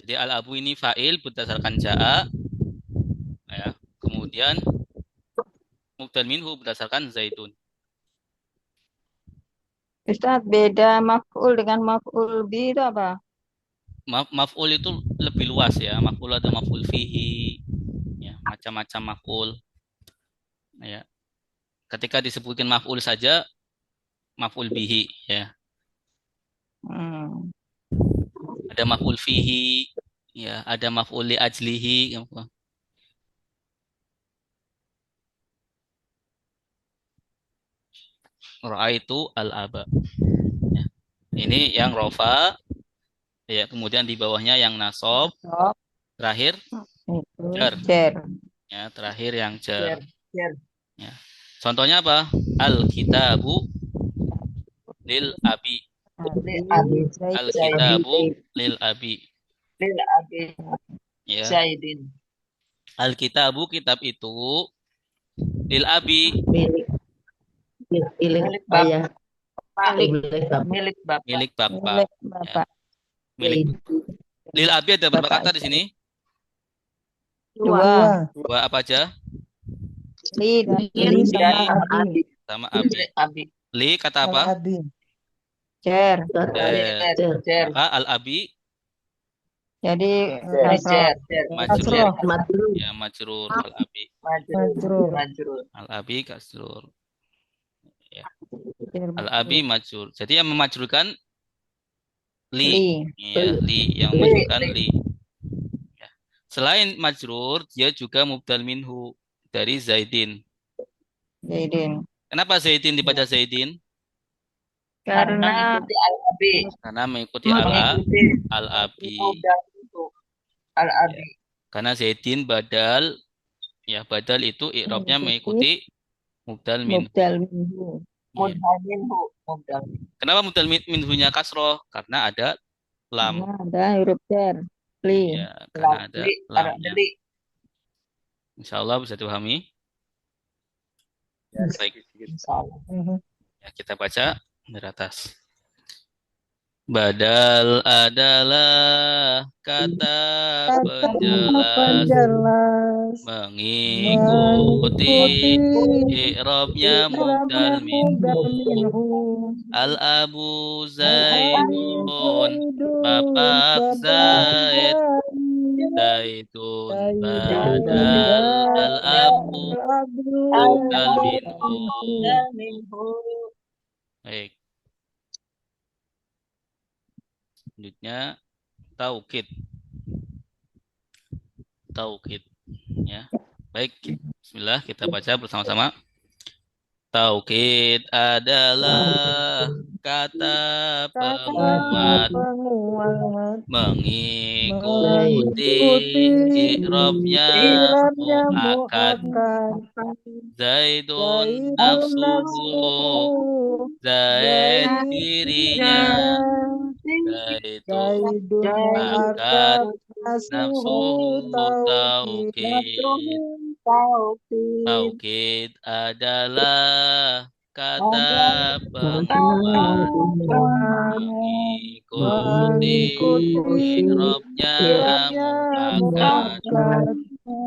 Jadi al-abu ini fa'il berdasarkan ja'a, ya. Kemudian mubdal minhu berdasarkan zaitun.
Ustaz, beda maf'ul dengan maf'ul bi itu apa?
Maf'ul itu lebih luas ya. Maf'ul ada maf'ul fihi, ya, macam-macam maf'ul. Ya. Ketika disebutkan maf'ul saja, maf'ul bihi, ya. Ada maf'ul fihi, ya, ada maf'ul li ajlihi. Ra'aitu al-aba. Ya. Ini yang rofa, ya, kemudian di bawahnya yang nasab,
Nasab.
terakhir
Itu
jar.
jar.
Ya, terakhir yang jar.
Jar.
Ya. Contohnya apa? Al-kitabu lil abi.
Abi.
Al-kitabu lil abi.
Lil abi.
Ya.
Zaidin.
Al-kitabu kitab itu lil abi
Milik bapak. Milik bapak.
milik bapak.
Milik bapak.
Milik. Lil abi ada berapa
Bapak
kata di sini?
Dua.
Dua apa aja?
Li dan
Li
sama abi.
Sama abi.
Abi.
Li kata apa?
Al-abi. Jar.
Jar.
Maka al-abi
Jadi
Jar.
majrur.
kasroh.
Ya, majrur al-abi.
Majrur.
Al-abi kasrur. Ya.
Jar
Al-abi majrur. Jadi yang memajrurkan li.
Li.
Ya, li yang memajrurkan li. Ya. Selain majrur, dia juga mubdal minhu dari Zaidin.
Zaidin.
Kenapa Zaidin dibaca Zaidin?
Karena
mengikuti al-abi.
Karena mengikuti
Mengikuti
al-abi.
Al-abi.
Karena Zaidin badal, ya badal itu i'rabnya mengikuti mubdal minhu.
mubdal minhu.
Mudhaminhu.
Kenapa mubdal minhunya kasroh? Karena ada lam.
Karena ada huruf jar. Li.
Ya, karena ada lamnya.
Li.
Insya Allah bisa dipahami. Baik, ya, kita baca dari atas. Badal adalah kata penjelas mengikuti i'rabnya mubdal minhu. Al-abu Zaidun, bapak Zaid. Zaidun badal al-abu mubdal minhu. Baik. Selanjutnya taukid. Ya. Baik, bismillah kita baca bersama-sama. Taukid adalah kata penguat
penguat
mengikuti i'rabnya
irobnya
muakkad.
muakkad
Zaidun
Zaidun
nafsuhu,
nafsuhu
Zaid
Zaid
dirinya, Zaidun
Zaidun
muakkad,
muakkad nafsuhu
nafsuhu
taukid
taukid. Taukid adalah kata penguat mengikuti i'rabnya muakkad.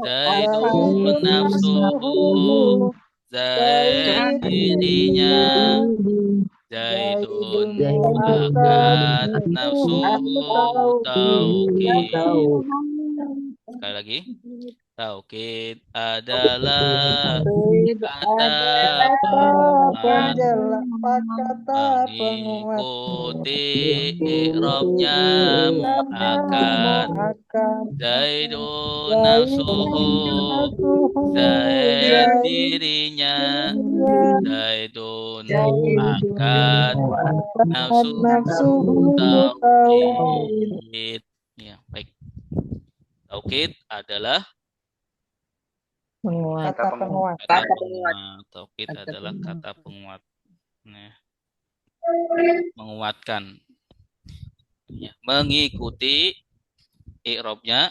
Zaidun nafsuhu, Zaid dirinya, Zaidun muakkad, nafsuhu taukid. Sekali lagi. Taukid adalah kata penguat mengikuti i'rabnya muakkad. Zaidun nafsuhu, Zaid dirinya, Zaidun muakkad, nafsuhu taukid. Ya, baik. Taukid adalah
Kata penguat.
kata penguat. Taukid adalah kata penguat. Nah, menguatkan. Ya, mengikuti i'rabnya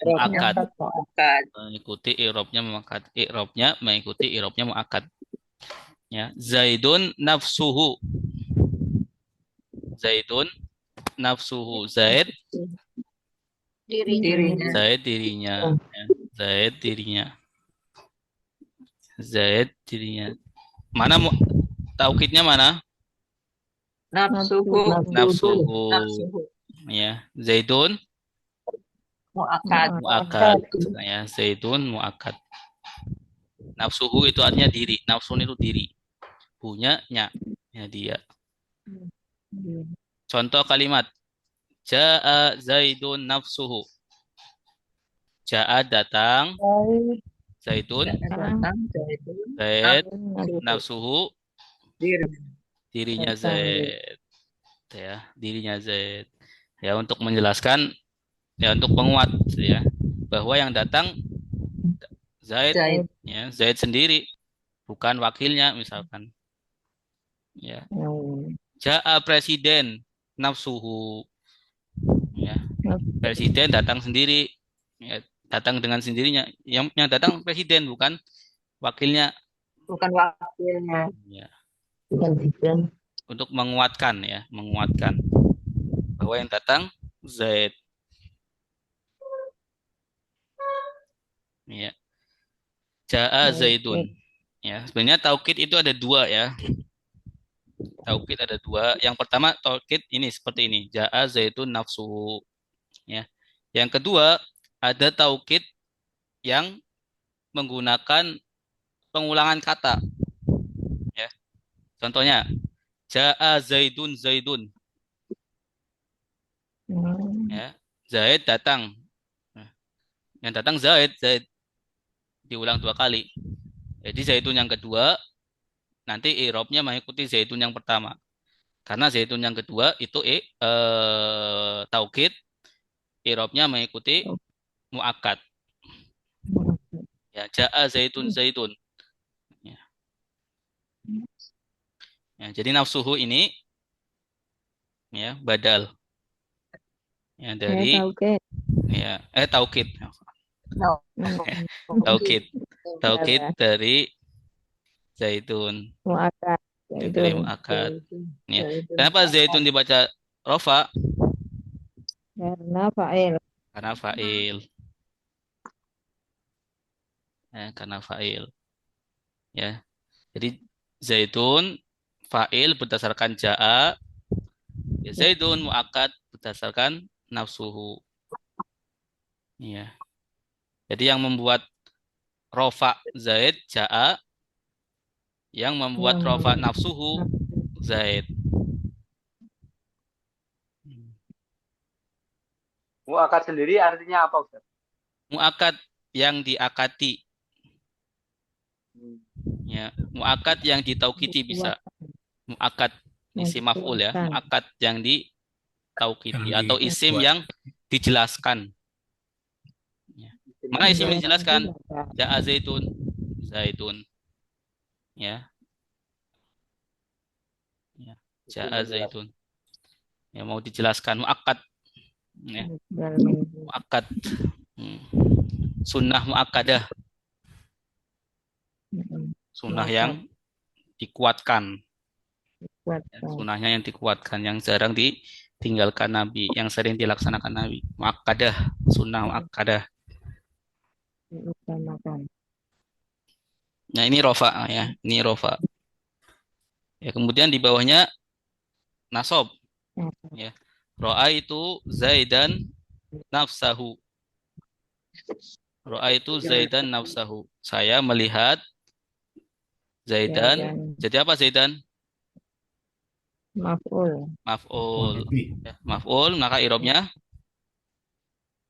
muakkad. Mengikuti i'rabnya muakkad. Mengikuti i'rabnya muakkad. Ya, Zaidun nafsuhu. Zaidun nafsuhu. Zaid
Dirinya.
Zaid dirinya. Ya, Zaid dirinya. Zaid dirinya. Mana taukidnya mana?
Nafsuhu.
Nafsuhu.
Nafsuhu.
Ya, Zaidun
Muakkad.
muakkad. Ya, Zaidun muakkad. Nafsuhu itu artinya diri. Nafsun itu diri. Punyanya. Ya, dia. Contoh kalimat. Ja'a Zaidun nafsuhu. Ja'a datang. Zaidun.
Datang Zaidun.
Zaid. Nafsuhu. Dirinya
Datang.
Zaid. Ya, dirinya Zaid. Ya, untuk menjelaskan, ya untuk penguat, ya, bahwa yang datang Zaid.
Zaid.
Ya, Zaid sendiri, bukan wakilnya misalkan. Ya. Ja'a presiden nafsuhu. Ya. Presiden datang sendiri. Ya, datang dengan sendirinya. Yang datang presiden, bukan wakilnya.
Bukan wakilnya.
Ya. Untuk menguatkan, ya, menguatkan bahwa yang datang Zaid. Ya. Ja'a Zaidun. Ya, sebenarnya taukid itu ada dua, ya. Taukid ada dua. Yang pertama taukid ini seperti ini. Ja'a Zaidun nafsuhu. Ya. Yang kedua ada taukid yang menggunakan pengulangan kata. Ya. Contohnya Ja'a Zaidun Zaidun. Ya. Zaid datang. Nah, yang datang Zaid diulang dua kali. Jadi Zaidun yang kedua nanti i'rabnya mengikuti Zaidun yang pertama. Karena Zaidun yang kedua itu taukid, i'rabnya mengikuti muakkad. Ya, Ja'a Zaidun Zaidun. Ya. Ya, jadi nafsuhu ini ya badal. Ya, dari taukid.
No.
Taukid dari Zaidun.
Muakkad.
Dari muakkad. Ya. Kenapa Zaidun dibaca rofa?
Karena fa'il.
Karena fa'il. Ya, karena fa'il. Ya. Jadi Zaidun fa'il berdasarkan ja'a. Ya, Zaidun muakkad berdasarkan nafsuhu. Ya. Jadi yang membuat rofa Zaid ja'a, yang membuat rofa nafsuhu Zaid.
Muakkad sendiri artinya apa, Ustaz?
Muakkad yang diakati. Ya, muakkad yang ditaukiti bisa. Muakkad isim maf'ul ya, muakkad yang ditaukiti atau isim yang dijelaskan. Ya. Mana isim yang dijelaskan? Ja'a zaitun, zaitun. Ya. Ya. Ja'a zaitun. Ya, mau dijelaskan muakkad. Ya. Muakkad. Sunnah muakkadah. Sunnah yang dikuatkan. Sunnahnya yang dikuatkan, yang jarang ditinggalkan Nabi, yang sering dilaksanakan Nabi. Muakkadah, sunnah muakkadah. Nah, ini rofa ya, ini rofa. Ya, kemudian di bawahnya nasob. Ya. Ro'a itu Zaidan nafsahu. Ro'a itu Zaidan nafsahu. Saya melihat Zaidan. Jadi apa Zaidan?
Maf'ul.
Maf'ul. Ya, maf'ul, maka irobnya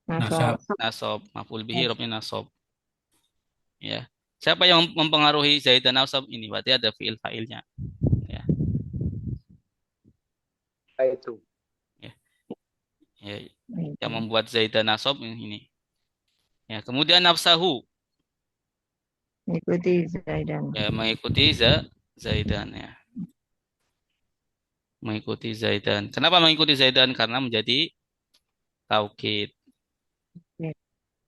Nasab.
nasob. Maf'ul bihi irobnya nasob. Ya. Siapa yang mempengaruhi Zaidan nasob ini? Berarti ada fi'il fa'ilnya. Ya.
Itu.
Ya. Ya. Yang membuat Zaidan nasob ini. Ya, kemudian nafsahu.
Mengikuti Zaidan.
Ya, mengikuti Zaidan ya. Mengikuti Zaidan. Kenapa mengikuti Zaidan? Karena menjadi taukid.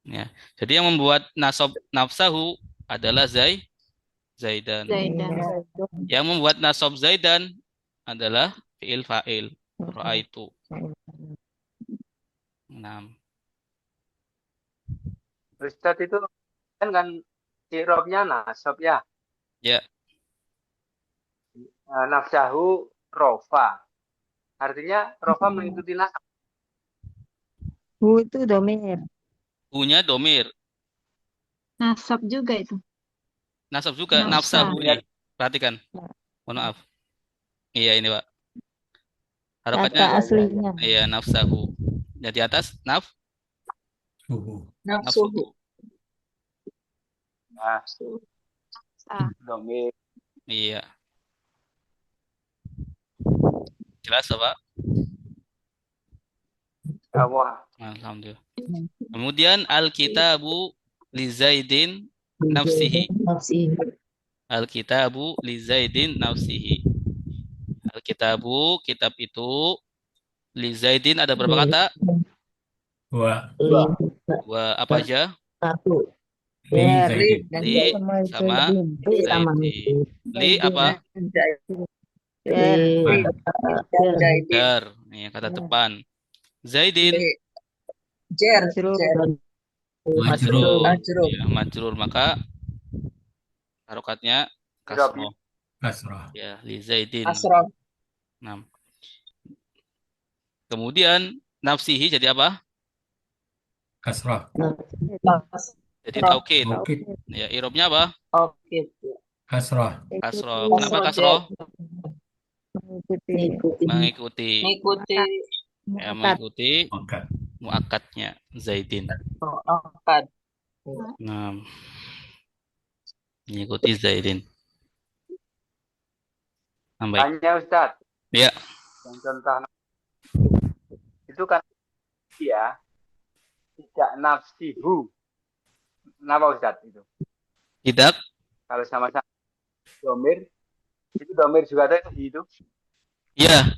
Ya. Jadi yang membuat nasob nafsahu adalah Zaidan. Yang membuat nasob Zaidan adalah fi'il fa'il. Ra'aitu. 6.
Ustaz itu kan i'rabnya nasab ya.
Ya.
Nafsahu rofa. Artinya rofa mengikuti nasab.
Hu itu domir.
Hu-nya domir.
Nasab juga itu.
Nasab juga.
Nafsa.
Nafsahu ini. Perhatikan. Mohon maaf. Iya ini Pak.
Kata
Harokatnya.
aslinya.
Iya nafsahu. Ya, di atas
Nafsuhu.
nafsuhu.
Nah,
Ah.
domir.
Iya. Jelas Pak?
Wah.
Alhamdulillah. Kemudian al-kitabu li Zaidin nafsihi. Al-kitabu li Zaidin nafsihi. Al-kitabu, kitab itu, li Zaidin ada berapa kata? Dua apa aja? Li sama Zaidin. Li apa? Dar. Nih, kata depan. Zaidin. Majrur. Ya, majrur. Maka harokatnya kasroh. Ya, li Zaidin. 6. Kemudian nafsihi jadi apa?
Kasrah.
Jadi taukid. Ya, irobnya apa?
Kasrah.
Kasroh. Kenapa kasroh? Mengikuti. Ya, mengikuti
Oke.
muakkadnya Zaidin. Nah, mengikuti Zaidin. Baik.
Tanya Ustaz.
Ya.
Yang contoh itu kan ya tidak nafsihu. Kenapa Ustaz itu?
Tidak.
Kalau sama-sama domir, itu domir juga ada itu.
Iya.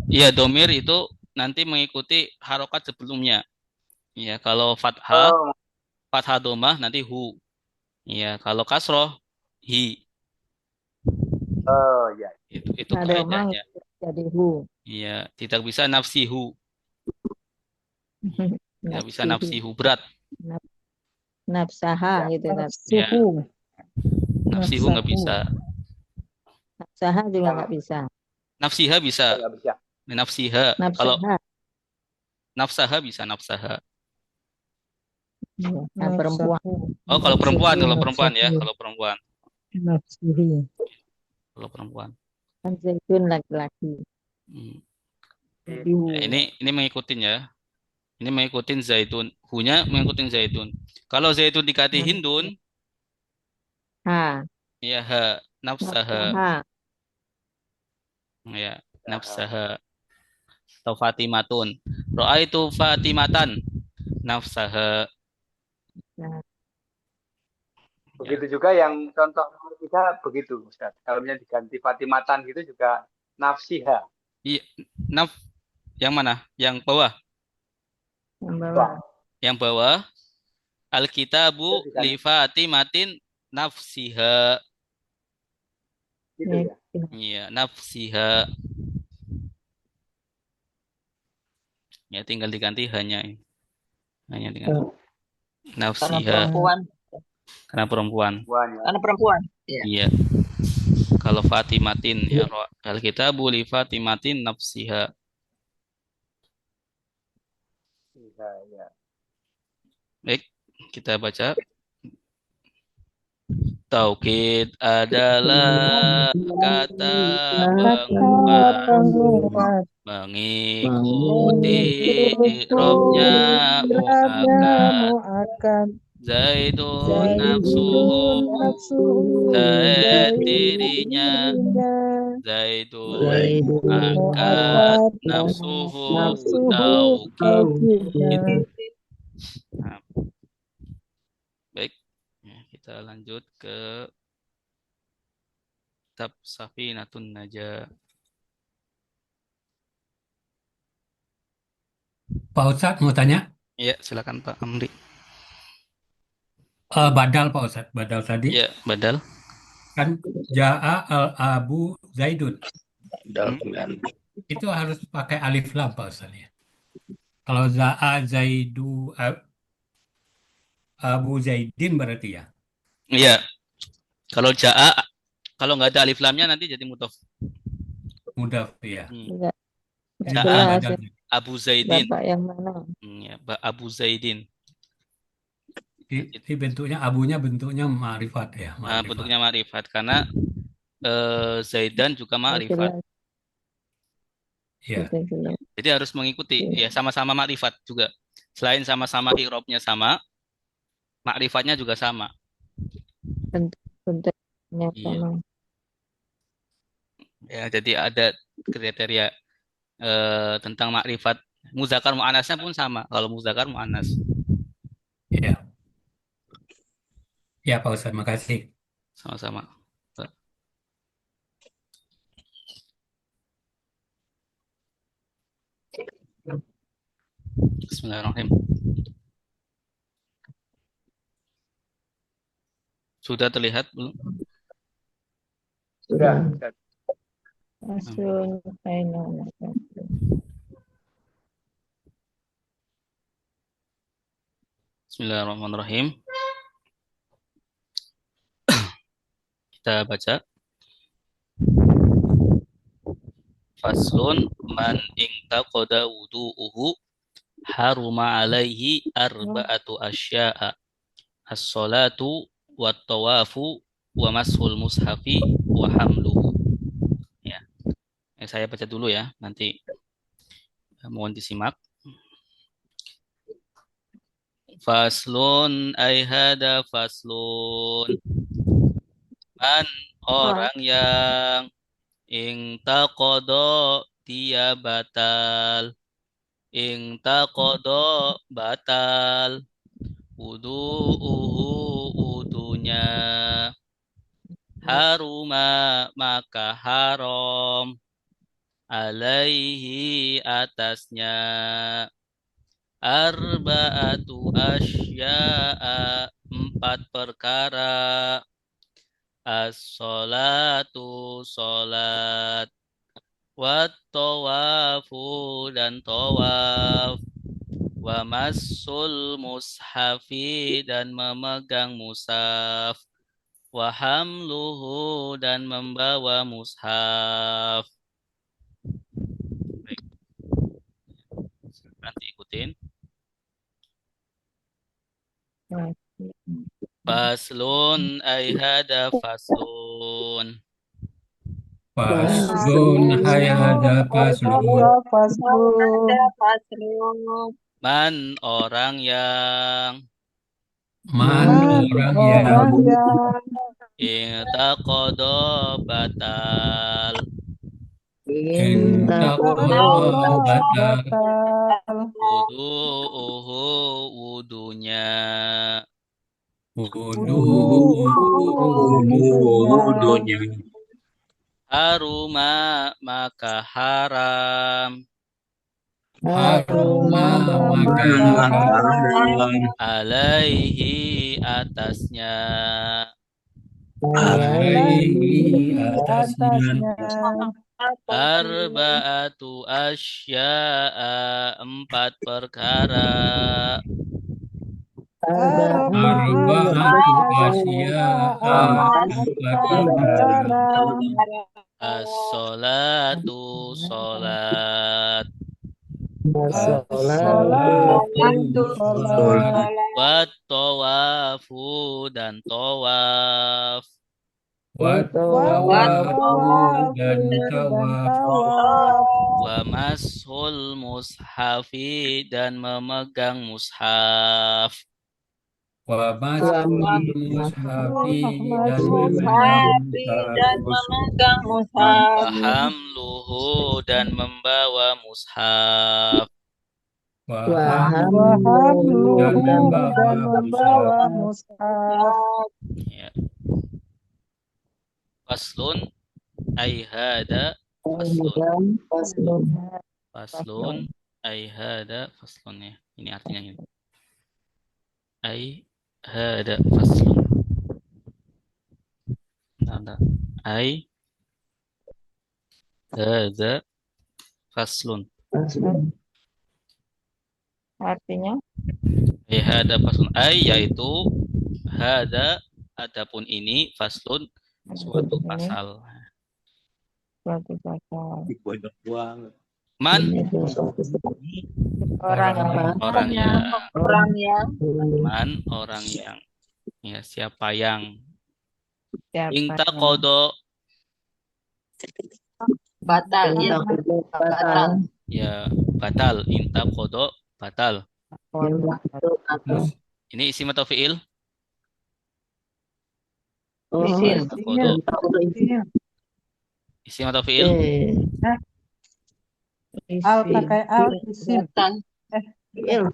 Iya, domir itu nanti mengikuti harokat sebelumnya. Iya, kalau fathah, fathah domah nanti hu. Iya, kalau kasroh hi.
Oh ya.
Itu kaidahnya.
Jadi hu.
Iya, tidak bisa nafsihu. Tidak bisa nafsihu berat.
Nafsaha gitu,
Ya.
nafsuhu.
Nafsihu nggak bisa.
Nafsaha juga nggak bisa.
Nafsiha bisa.
Nggak bisa.
Nafsiha. Kalau
Nafsaha.
nafsaha bisa nafsaha.
Nah, perempuan.
Oh, kalau perempuan ya, kalau perempuan.
Nafsihi.
Kalau perempuan.
Kan Zaitun laki-laki.
Nah, ini mengikutin ya. Ini mengikutin Zaitun Hunya mengikuti zaidun. Kalau zaidun dikati
Nah,
hindun,
ha.
ya ha nafsaha,
Nafsaha.
ya nafsaha. Atau Fatimatun. Ra'aitu Fatimatan nafsaha.
Nah,
Ya.
Begitu juga yang contoh nomor 3 begitu, Ustaz. Kalau misalnya diganti Fatimatan gitu juga nafsiha.
Iya, naf yang mana? Yang bawah.
yang bawah.
Yang bawah.
Itu
Alkitabu
diganti
li Fatimatin nafsiha.
gitu ya.
Iya, nafsiha. Ya, tinggal diganti hanya ini. Hanya diganti.
Karena
Nafsiha.
perempuan.
Karena perempuan.
Buan ya.
Karena perempuan. Iya.
Iya. Kalau Fatimatin ya Alkitabu li Fatimatin nafsiha.
Iya, iya.
Baik, kita baca. Taukid adalah kata penguat mengikuti i'rabnya muakkad. Zaidun nafsuhu, Zaid dirinya. Zaidun muakkad, nafsuhu taukid. Nah, baik, ya, kita lanjut ke kitab Safinatun Najah.
Pak Ustadz mau tanya,
Ya, silakan Pak Amri.
badal Pak Ustadz, badal tadi
Ya, badal.
kan Ja'a al-Abu Zaidun.
Hmm?
Itu harus pakai alif lam Pak Ustadz ya. Kalau Za'a Zaidu Abu Zaidin berarti ya.
Iya, kalau ja'a, kalau nggak ada alif lamnya nanti jadi mudhof.
Mudah ya.
Enggak
Ja'a
jelas
Badal.
ya.
Abu Zaidin.
Bapak yang mana?
Ya, Abu Zaidin.
Ini bentuknya abunya bentuknya ma'rifat ya,
Nah,
ma'rifat.
bentuknya ma'rifat karena Zaidan juga
Enggak
ma'rifat.
jelas.
Ya.
Enggak jelas.
Jadi harus mengikuti ya sama-sama ma'rifat juga. Selain sama-sama i'rabnya sama, ma'rifatnya juga sama.
Bentuknya
Iya.
sama.
Ya, jadi ada kriteria tentang makrifat. Muzakkar muannasnya pun sama. Kalau muzakkar muannas.
Ya. Ya Pak Ustadz, makasih.
Sama-sama. Bismillahirrahmanirrahim. Sudah terlihat belum?
Sudah, Ustaz.
Asun aina.
Bismillahirrahmanirrahim. Kita baca. Faslun man intaqada wudu'uhu haruma alaihi arba'atu asya'a. As-salatu wa tawafu wa mashul mushafi wa hamluhu. Ya. Saya baca dulu ya, nanti mohon disimak. Faslun ay hada faslun. Man orang yang intaqada dia batal. Intaqada batal. Wudu'uhu haruma maka haram. Alaihi atasnya. Arba'atu asya'a 4 perkara. As-salatu salat. Wat tawafu dan tawaf. Wa massul mushafi dan memegang mushaf. Wa hamluhu dan membawa mushaf. Baik. Nanti ikutin. Faslun ay hada faslun.
Faslun hay hada faslun.
Faslun.
Man orang yang
Man orang yang
orang yang
i'taqada batal
intaqada batal
batal
wudu'uhu wudunya
wudunya
haruma maka haram
haruma maka haram
alaihi atasnya
alaihi atasnya
arba'atu asya'a 4 perkara
arba'atu asya'a empat perkara
as-sholatu sholat
as-sholatu sholat
wat tawafu dan tawaf
wa tawafu dan tawaf
wa mashul mushafi dan memegang mushaf
wa masul mushafi dan memegang mushaf
wa hamluhu dan membawa mushaf
wa
wahamluhu
dan
dan
membawa
membawa
mushaf
mushaf
ya. Faslun ay hada faslun ay hada faslun ya. Ini artinya ini. Ay hada faslun. Nah. Ay hada faslun.
artinya
Ay hada faslun. Ay yaitu hada adapun ini faslun suatu
ini
pasal.
suatu pasal
Man
orang yang
orang yang man orang yang ya siapa yang
siapa
ingta
yang
kodo
batal ya batal
ya batal inta kodo batal
Terus
ini isim atau fiil
isim
kodo isim atau fiil
al pakai al isim
batal
fiil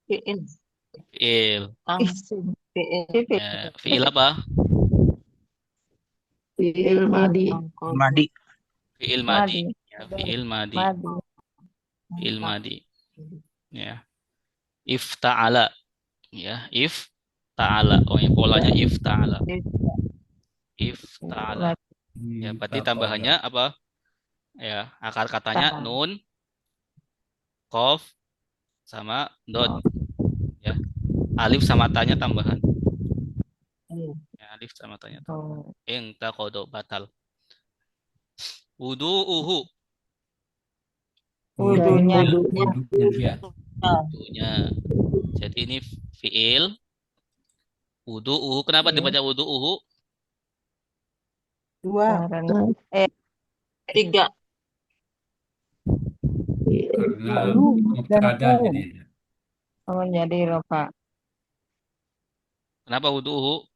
fi'il
fiil
isim
fi'il
fiil apa
Madi.
fiil madi ya fiil madi
madi
fiil madi ya ifta'ala ya ifta'ala oh ya polanya ifta'ala ifta'ala ya berarti tambahannya apa ya akar katanya
Ta'ala.
nun qaf sama dot ya alif sama tanya tambahan ya alif sama tanya tambahan
oh
ingta kodo batal wudu'uhu
wudunya
wudunya
wudunya jadi ini fiil wudu'uhu kenapa dibaca wudu'uhu
karena
tiga
karena mubtada jadinya
menjadi rofa
kenapa wudu'uhu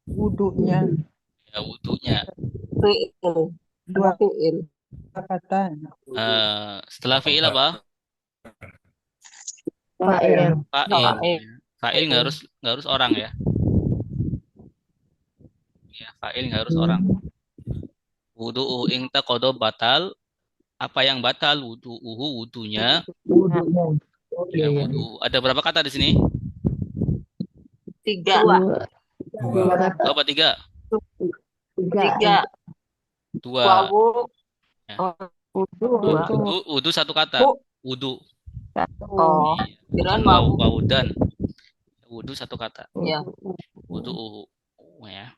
Wudhunya
ya wudunya
fi'il
dua
fi'il
kata.
setelah fiil apa
fa'il
fa'il fa'il nggak harus orang ya ya fa'il nggak harus orang wudu'uhu ingta kodo batal apa yang batal wudu'uhu wudunya ya wudu ada berapa kata di sini
tiga
dua
dua apa tiga
tiga
dua
wawu
Ya. wudu satu kata wudu
oh kirain wawu
wawudan wudu satu kata
ya
wudu'uhu ya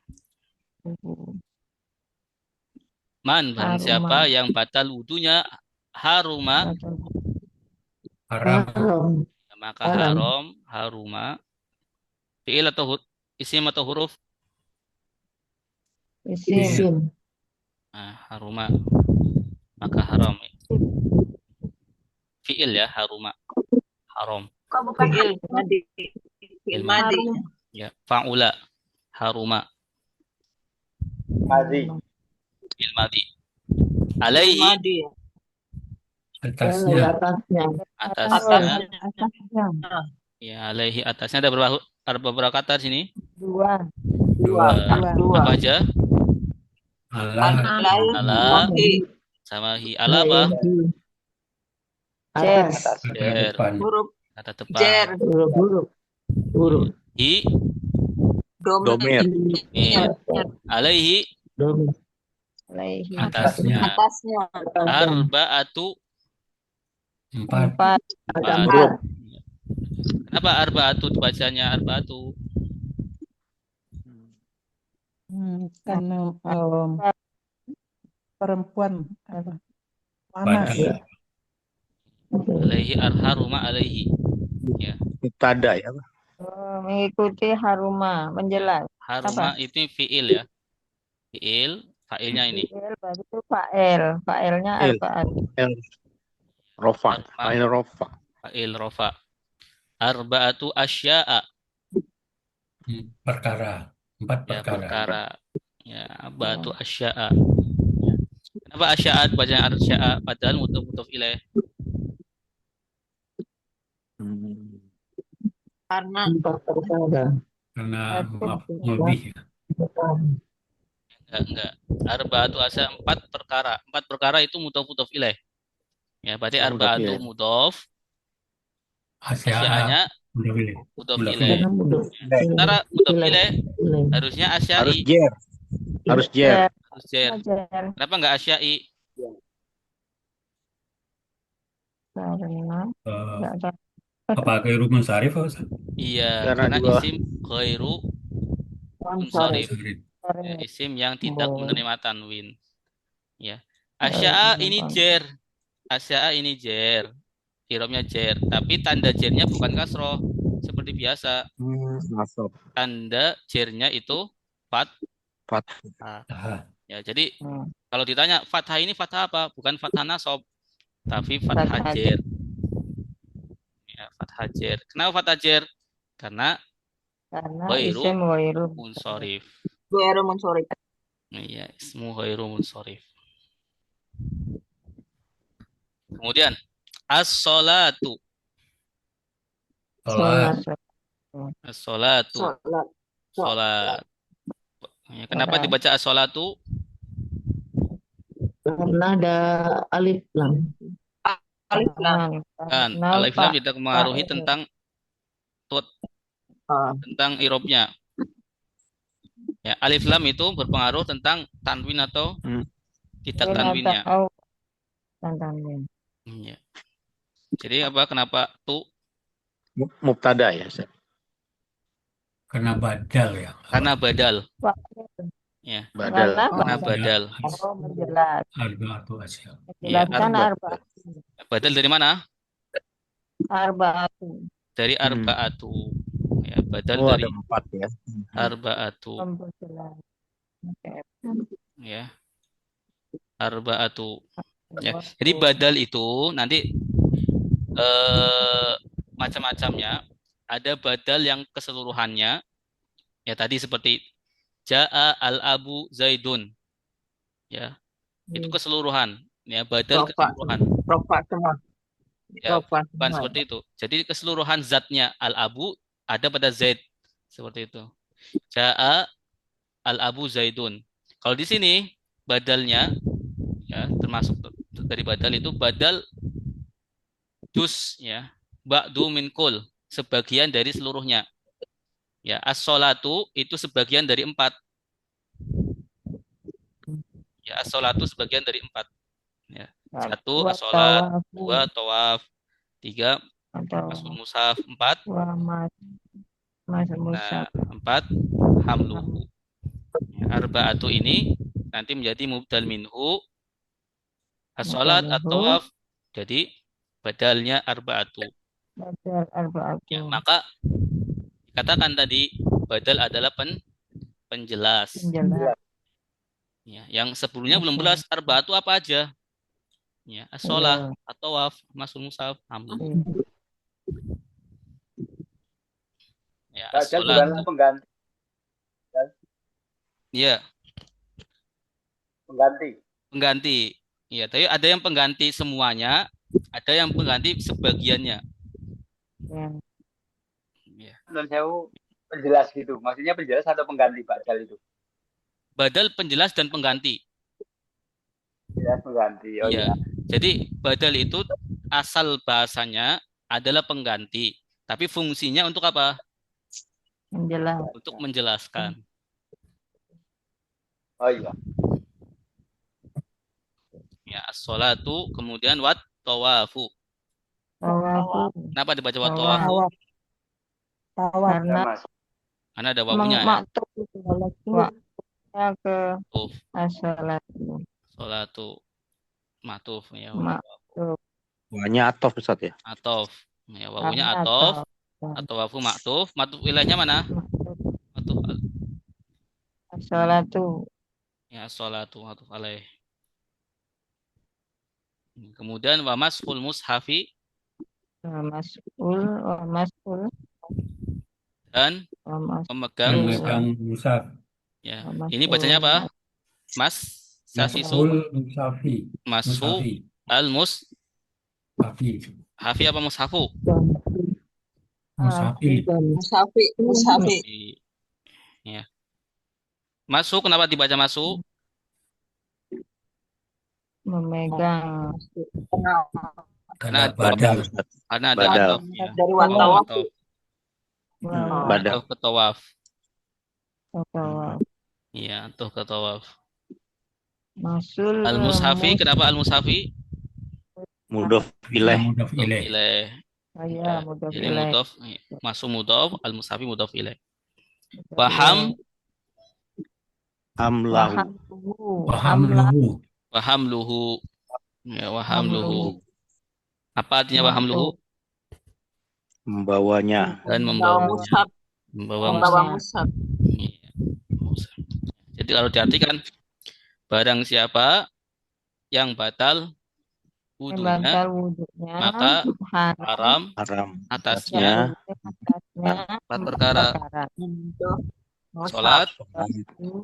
man barang siapa yang batal wudunya haruma
haram
maka haram haruma fiil atau isim atau huruf
isim
haruma maka haram. Fi'il ya, haruma, haram.
Kok bukan
Fi'il madi. Fi'il madi.
harum?
Ya, fa'ula, haruma,
Madhi.
fi'il madi.
Fi'il
Alaihi,
madi.
Atasnya.
Atasnya.
atasnya.
Atasnya.
Ya, alaihi atasnya ada berapa kata di sini?
Dua.
Dua.
Dua.
Apa aja?
Allah.
Ala sama hi. Ala apa?
Jer.
Kata
Jer.
depan.
Huruf
Kata
jer.
depan. Hi,
Domir.
mir. Alaihi
Alaihi.
atasnya.
Atasnya.
Arba'atu,
Empat.
Empat.
Kenapa arba'atu dibacanya arba'atu?
Karena perempuan apa? Panas.
Badal.
Alaihi haruma alaihi. Ya.
Mubtada ya.
Mengikuti haruma. Menjelas.
Haruma itu fi'il ya. Fi'il, fa'ilnya ini.
Fi'il berarti itu fa'il. Fa'ilnya
Fi'il.
arba'at.
Rofa.
Arba.
Fa'il rofa.
Fa'il rofa. Arba'atu asya'a.
Perkara. Empat
Ya,
perkara.
perkara. Ya, arba'atu asya'a. Ya. Kenapa asya'a bacanya asya'a padahal mudhof ilaih?
Karena
Karena lebih.
Enggak. Arba'atu asya'a empat perkara. Empat perkara itu mudhof ilaih. Ya, berarti
Oh, mudhof
arba'atu
ilaih.
mudhof,
Asya'a.
asya'a-nya
Udah pilih.
mudhof
Mudhof
ilaih. Sementara mudhof ilaih harusnya
Harus
asya'i.
jer. Harus jer.
Harus jer.
Jer.
Kenapa enggak asya'i?
Karena
Eh,
nggak ada.
apa ghairu munsharif apa Ustaz?
Iya,
Karena
karena
dua.
isim ghairu munsharif.
Munsharif.
Ya, isim yang tidak
Oh.
menerima tanwin. Ya. Asya'a ini jer. Asya'a ini jer. I'rabnya jer, tapi tanda jernya bukan kasroh seperti biasa.
Nasab.
Tanda jernya itu
Fat.
Ah,
ya. Jadi
Hmm.
kalau ditanya fathah ini fathah apa? Bukan fathah nasab, tapi fathah
Fathah
jer. Ya, fathah jer. Kenapa fathah jer? Karena
Karena
Ghairu
isim ghairu
munsharif.
ghairu munsharif.
Iya, ismu ghairu munsharif. Kemudian as-sholatu.
sholat.
As-sholatu.
Sholat.
Sholat. Ya, kenapa
Sholat.
dibaca as-sholatu?
Karena ada alif lam.
Alif lam.
Kan, alif lam tidak mengaruhi tentang tentang i'rabnya. Ya, alif lam itu berpengaruh tentang tanwin atau tidak tanwinnya.
Tanwin.
Ya. Jadi apa? Kenapa tu?
Mubtada ya. Ustaz.
Karena badal ya.
Karena badal. Ya,
Badal.
karena badal.
Oh, menjelas.
Arba'atu asya'.
Menjelaskan
Arba.
arba'at.
Badal dari mana?
Arba'atu.
Dari arba'atu. Ya, badal
Oh,
dari
ada 4 ya.
arba'atu.
Menjelas. Oke.
Ya, arba'atu. Ya. Jadi badal itu nanti macam-macamnya. Ada badal yang keseluruhannya. Ya, tadi seperti Ja'a al-abu Zaidun. Ya. Itu keseluruhan. Ya, badal
Rofa.
keseluruhan.
Rofa semua.
Ya,
Rofa
bukan
semua.
seperti itu. Jadi keseluruhan zatnya al-abu ada pada Zaid. Seperti itu. Ja'a al-abu Zaidun. Kalau di sini badalnya ya termasuk dari badal itu badal juz ya. Ba'du min kul, sebagian dari seluruhnya. Ya, as-sholatu itu sebagian dari 4. Ya, as-sholatu sebagian dari 4. Ya. 1 as-sholat, 2 tawaf, 3 masul mushaf, 4
Masul
nah,
mushaf.
4 hamluhu. Ya, arba'atu ini nanti menjadi mubdal minhu, as-sholat, at-tawaf jadi badalnya arba'atu.
Badal arba'atu.
Ya, maka katakan tadi badal adalah penjelas.
Menjelas.
Ya, yang sebelumnya belum jelas arba'atu apa aja. Ya,
Iya.
as-sholah, at-tawaf, masul mushaf, hamluhu.
Iya.
Ya,
Badal
as-sholat.
bukanlah pengganti.
Ya,
Pengganti.
pengganti. Ya, tapi ada yang pengganti semuanya, ada yang pengganti sebagiannya.
Ya.
Ya.
Non sewu penjelas gitu. Maksudnya penjelas atau pengganti badal itu?
Badal penjelas dan pengganti.
Penjelas pengganti. Oh
Iya.
iya.
Jadi badal itu asal bahasanya adalah pengganti, tapi fungsinya untuk apa?
Menjelas.
Untuk menjelaskan.
Oh iya.
Ya, as-sholatu, kemudian wat tawafu.
Tawafu.
Kenapa dibaca wat
Tawaf.
tawafu?
Tawaf.
Karena
Ya, Mas.
Karena ada wawunya ya.
maktub itu waktunya ke
Tuf,
as-sholatu.
sholatu, matuf ya.
Maktub.
Wanya atof Ustaz ya.
Atof. Ya, wawunya
Karena
atof.
tawaf.
Atawafu maktuf. Matuf ilahnya mana?
Maktub.
Matuf
As-sholatu.
ya, sholatu matuf alaih. Kemudian wa mashul mushafi
Wa mas'ul.
dan
Wa mas.
pemegang mushaf.
Pemegang mushaf.
Ya.
Wa
Ini
mas'ul.
bacanya apa? Mas safisu
Mas'ul musafi.
masu
Musafi.
al mus
Hafi.
hafi apa mushafu?
Musafi.
Musafi, musafi.
Ya. Masu kenapa dibaca masu?
Memegang.
Karena ada
Badal Ustaz.
karena ada
Badal.
atof ya.
Dari watawaf.
Atof.
Badal.
Atof ke tawaf.
Tawaf.
Iya, atof ke tawaf.
Masul.
Al mushafi kenapa al mushafi?
Mudhof ilaih.
Mudhof
Mudhof
ilaih.
ilaih.
Saya mudhof
Jadi
ilaih.
mudhof masuk mudhof al mushafi mudhof ilaih. Paham?
Amlahu.
Paham luhu.
Waham luhu. Ya, waham luhu. Apa artinya waham luhu?
Membawanya.
Dan
Membawa
membawa
mushaf.
membawa
Membawa
mushaf.
mushaf.
Iya. Jadi kalau diartikan barang siapa yang batal wudunya,
Batal wudhunya.
maka
Haram.
haram
Haram.
atasnya
Atasnya.
empat perkara.
Untuk
Sholat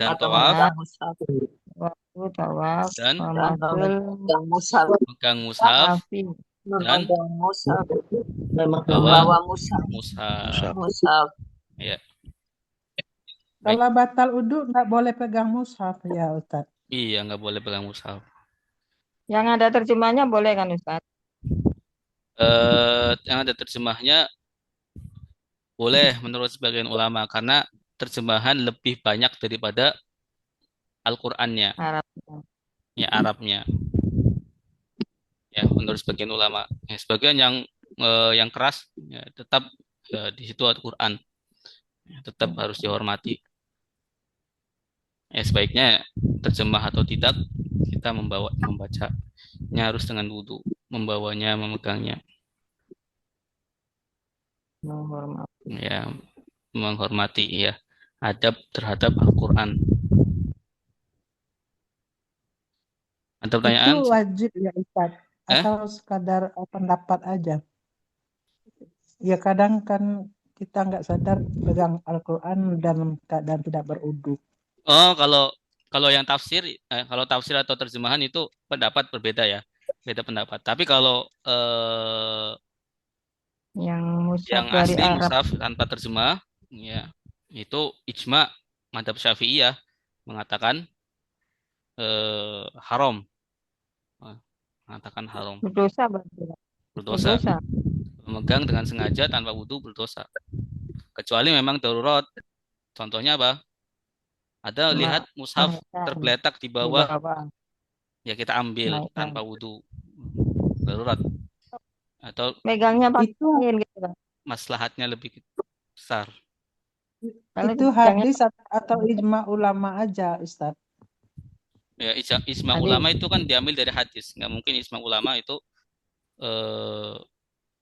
dan
atau
tawaf
memegang mushaf.
Waktu tawaf.
dan
Wa
Dan
masul.
memegang mushaf.
megang mushaf
Hafi.
Memegang mushaf.
bawa
Membawa mushaf.
mushaf.
Mushaf.
Ya,
Kalau batal uduk nggak boleh pegang mushaf ya Ustaz.
iya nggak boleh pegang mushaf.
Yang ada terjemahnya boleh kan Ustaz?
Yang ada terjemahnya boleh menurut sebagian ulama karena terjemahan lebih banyak daripada Al-Qur'annya,
Arabnya.
ya Arabnya. Ya, menurut sebagian ulama. Ya, sebagian yang keras ya, tetap ya, di situ Al-Qur'an. Ya, tetap harus dihormati. Ya, sebaiknya terjemah atau tidak kita membacanya harus dengan wudu, membawanya, memegangnya.
Menghormati.
Ya, menghormati ya adab terhadap Al-Qur'an. Ada pertanyaan?
Itu wajib ya Ustaz. Atau sekadar pendapat aja. Ya kadang kan kita nggak sadar pegang Al-Quran dalam keadaan tidak berudu.
Oh, kalau yang tafsir, kalau tafsir atau terjemahan itu pendapat berbeda ya, beda pendapat. Tapi kalau
Yang mushaf
yang
dari
asli
Arab.
mushaf tanpa terjemah, ya itu ijma mazhab Syafi'iyah mengatakan haram, mengatakan haram,
Berdosa berarti.
berdosa.
Berdosa.
Memegang dengan sengaja tanpa wudu berdosa. Kecuali memang darurat. Contohnya apa? Ada lihat mushaf tergeletak di
Di
bawah,
bawah.
ya kita ambil
Naikkan.
tanpa wudu. Darurat. Atau
Megangnya pakai
Itu
tangan gitu kan.
maslahatnya lebih besar.
Kalau
itu
megangnya
hadis atau ijma ulama aja Ustaz.
Ya, ijma
Hadis.
ulama itu kan diambil dari hadis. Nggak mungkin ijma ulama itu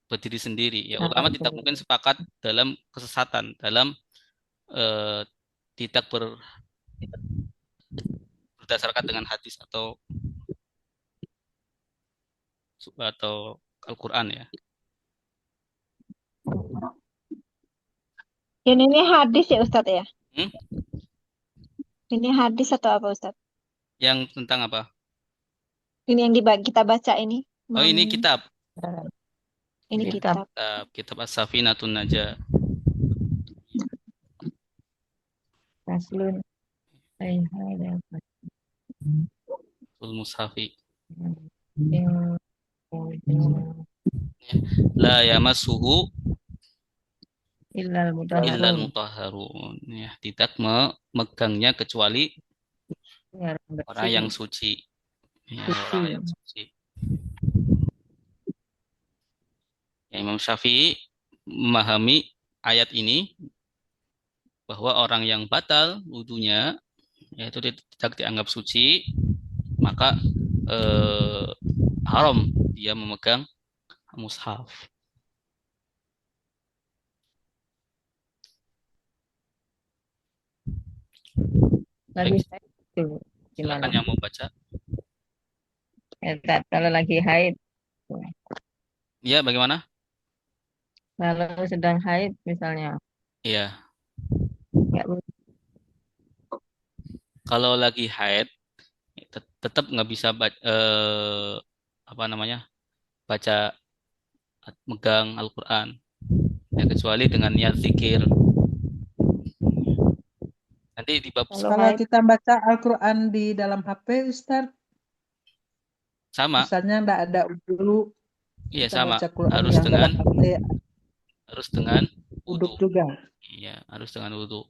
berdiri sendiri. Ya, ulama tidak mungkin sepakat dalam kesesatan, dalam tidak berdasarkan dengan hadis atau atau Al-Quran ya.
Ini hadis ya Ustadz ya?
Hmm?
Ini hadis atau apa Ustadz?
Yang tentang apa?
Ini yang kita baca ini.
Oh, ini kitab.
Ini kitab.
Kitab As-Safinatun Najah.
Faslun.
Mushafi.
Yang
La yamassuhu
illal
illal
mutahharun.
mutahharun. Ya, tidak memegangnya kecuali
Yang
orang yang suci. Ya, orang yang suci. Ya, Imam Syafi'i memahami ayat ini bahwa orang yang batal wudunya yaitu tidak dianggap suci, maka haram dia memegang mushaf.
Lagi
Baik,
haid itu
silakan
gimana?
yang mau baca.
Kalau lagi haid,
Iya, bagaimana?
kalau sedang haid misalnya,
Iya,
nggak boleh.
kalau lagi haid tetap nggak bisa apa namanya baca megang Al-Quran ya, kecuali dengan niat zikir. Nanti di bab
Kalau kita baca Al-Quran di dalam HP, Ustaz,
sama,
misalnya nggak ada udhu,
iya
kita
sama,
baca Quran
harus
yang
dengan
dalam HP,
wudu.
uduk juga.
Iya, harus dengan wudu.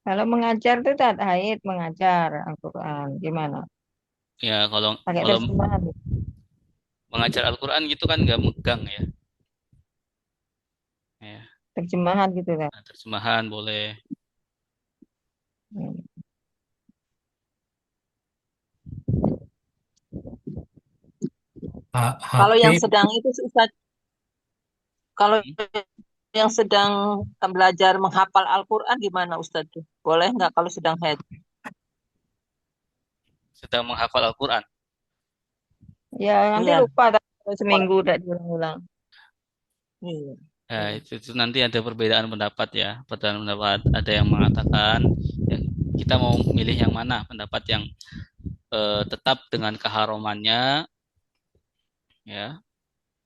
Kalau mengajar itu tak haid, mengajar Al-Quran, gimana?
Ya, kalau
Pakai terjemahan.
mengajar Al-Quran gitu kan nggak megang ya. Ya,
Terjemahan gitu kan.
nah, terjemahan boleh.
Kalau yang
HP
sedang itu Ustaz, kalau yang sedang belajar menghafal Al-Quran gimana Ustaz tuh? Boleh nggak kalau sedang haid?
Sedang menghafal Al-Quran.
Ya, nanti
Iya.
lupa kalau seminggu udah diulang-ulang.
Iya.
Nah, itu nanti ada perbedaan pendapat ya. Perbedaan pendapat. Ada yang mengatakan ya, kita mau milih yang mana? Pendapat yang tetap dengan keharumannya ya,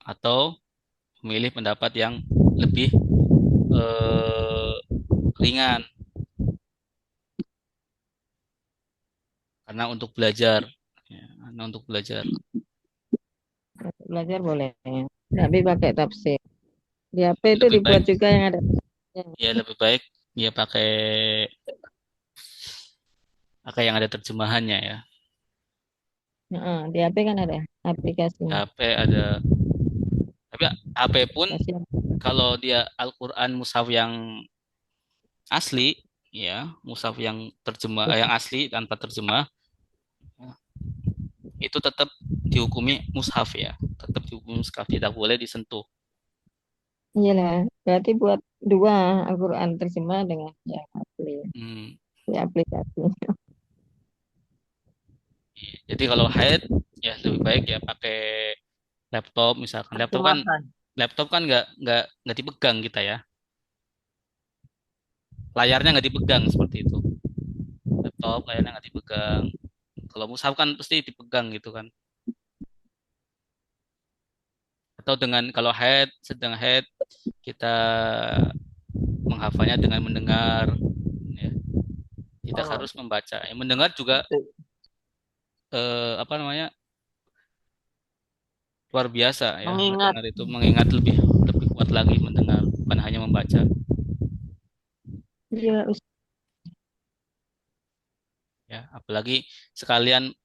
atau memilih pendapat yang lebih ringan karena untuk belajar ya, karena untuk belajar.
Belajar boleh. Tapi pakai tafsir. Di HP itu
Lebih
dibuat
baik
juga yang ada.
ya, lebih baik ya pakai yang ada terjemahannya ya.
Di HP kan ada aplikasinya.
HP ada, tapi HP pun kalau dia Al-Quran mushaf yang asli ya, mushaf yang terjemah yang asli tanpa terjemah itu tetap dihukumi mushaf ya, tetap dihukumi mushaf, tidak boleh disentuh.
Iyalah, berarti buat dua Al-Quran terjemah dengan yang asli di aplikasi.
Jadi kalau haid ya lebih baik ya pakai laptop misalkan. Laptop kan nggak dipegang kita ya. Layarnya nggak dipegang seperti itu. Laptop layarnya nggak dipegang. Kalau mushaf kan pasti dipegang gitu kan. Atau kalau sedang haid kita menghafalnya dengan mendengar ya. Tidak harus membaca. Yang mendengar juga apa namanya? Luar biasa ya. Mendengar itu mengingat lebih kuat lagi mendengar, bukan hanya membaca.
Iya,
Ya, apalagi sekalian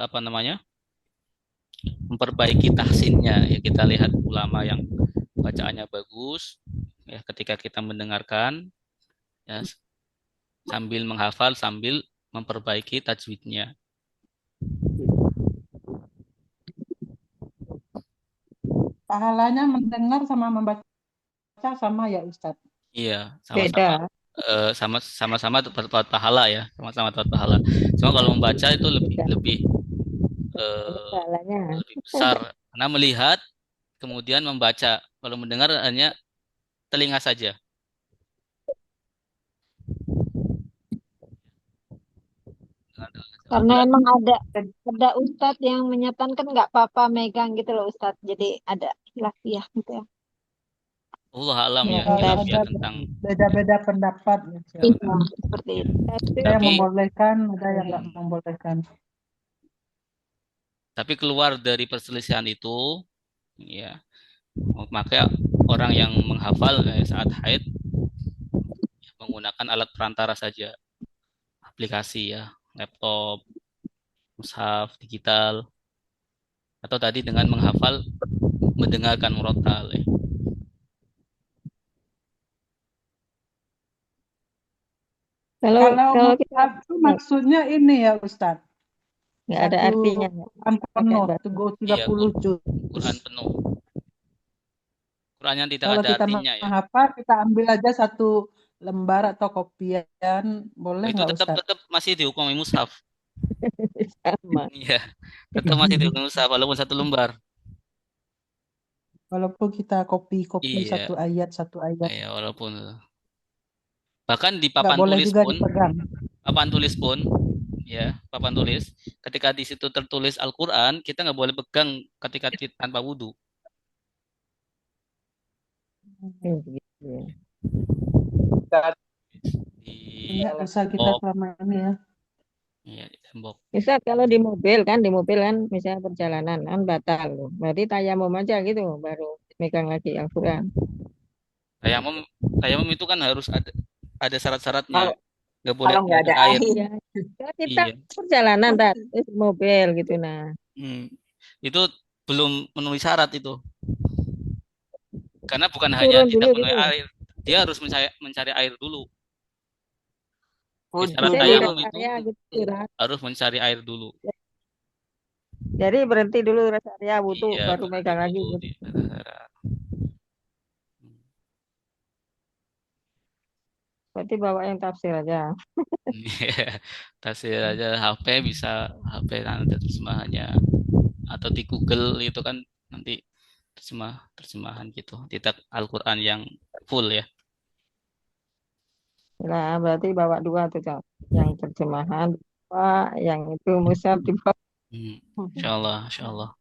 apa namanya? Memperbaiki tahsinnya ya, kita lihat ulama yang bacaannya bagus ya, ketika kita mendengarkan ya, sambil menghafal sambil memperbaiki tajwidnya.
Pahalanya mendengar sama membaca sama ya Ustadz?
Iya,
beda.
Sama-sama dapat pahala ya, sama-sama dapat pahala. Cuma kalau membaca itu lebih
Ada
eh,
pahalanya.
lebih besar karena melihat kemudian membaca. Kalau mendengar hanya telinga saja.
Karena emang ada ustadz yang menyarankan nggak apa-apa megang gitu loh ustadz. Jadi ada khilafiyah gitu ya.
Allah alam
Ya,
ya
Ada
khilafiyah tentang
beda-beda pendapat. Ya.
Iya, seperti itu.
tapi
Ada yang
tapi
membolehkan, ada yang nggak membolehkan.
tapi keluar dari perselisihan itu ya maka orang yang menghafal saat haid menggunakan alat perantara saja, aplikasi ya, laptop, mushaf digital, atau tadi dengan menghafal mendengarkan murotal ya.
kalau
Kalau
kita
mushaf itu maksudnya ini ya Ustadz.
nggak ada
Satu
artinya,
Quran
pakai
penuh,
bahasa.
itu
Iya,
30 juz.
Quran penuh. Quran yang tidak
Kalau
ada
kita
artinya ya.
menghafal, kita ambil aja satu lembar atau kopian, boleh
Itu
nggak
tetap
Ustadz?
tetap masih dihukumi mushaf.
Sama.
Iya, tetap masih dihukumi mushaf walaupun satu lembar.
Walaupun kita kopi
Iya,
satu ayat.
iya walaupun bahkan di
Nggak
papan
boleh
tulis
juga
pun,
dipegang.
ya, papan tulis ketika di situ tertulis Al-Qur'an, kita nggak boleh pegang ketika tanpa wudhu.
Gitu ya.
Di
Ingat dosa kita
tembok,
selama ini ya.
iya, di tembok.
Misal kalau di mobil kan misalnya perjalanan kan batal loh. Berarti tayamum aja gitu baru megang lagi Al-Quran.
Tayamum itu kan harus ada syarat-syaratnya.
Kalau
Nggak boleh
kalau nggak
ada
ada
air.
air,
Ya, kan kita
Iya.
perjalanan terus mobil gitu nah.
Itu belum memenuhi syarat itu. Karena bukan hanya
Turun
tidak
dulu
memenuhi
gitu.
air, dia harus mencari air dulu.
wudhu
Syarat
Misalnya di
dulu.
tayamum
rest
itu
area gitu kan.
harus mencari air dulu.
Jadi berhenti dulu rest area wudhu
Iya,
baru
berarti
megang lagi
wudhu
gitu.
di
Berarti bawa yang tafsir aja.
Tasir aja HP bisa, HP nanti terjemahannya atau di Google itu kan nanti terjemahan gitu, tidak Al-Qur'an yang full ya.
Nah, berarti bawa dua tuh, Cak. Yang terjemahan dua, yang itu mushaf dibawa.
Insyaallah.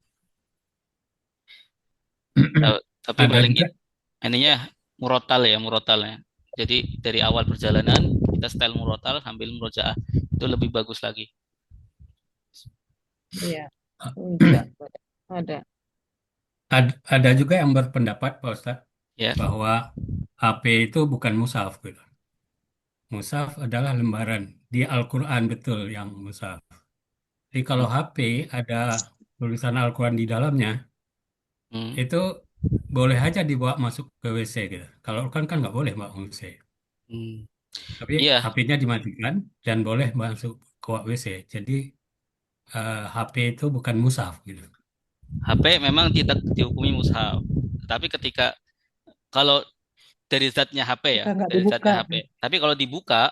Tapi
Ada
paling
juga
ininya murotal ya. Jadi dari awal perjalanan kita style murotal sambil murojaah itu lebih bagus lagi.
Iya. Enggak. Ada.
ada juga yang berpendapat Pak Ustadz
Ya.
bahwa HP itu bukan mushaf gitu. Mushaf adalah lembaran di Al-Quran betul yang mushaf. Jadi kalau HP ada tulisan Al-Quran di dalamnya, itu boleh aja dibawa masuk ke WC gitu. Kalau kan nggak boleh bawa WC. Tapi
Iya,
HP-nya dimatikan dan boleh masuk ke WC. Jadi HP itu bukan mushaf gitu.
HP memang tidak dihukumi mushaf. Tapi kalau dari zatnya HP ya,
Kita nggak
dari
dibuka.
zatnya HP. Tapi kalau dibuka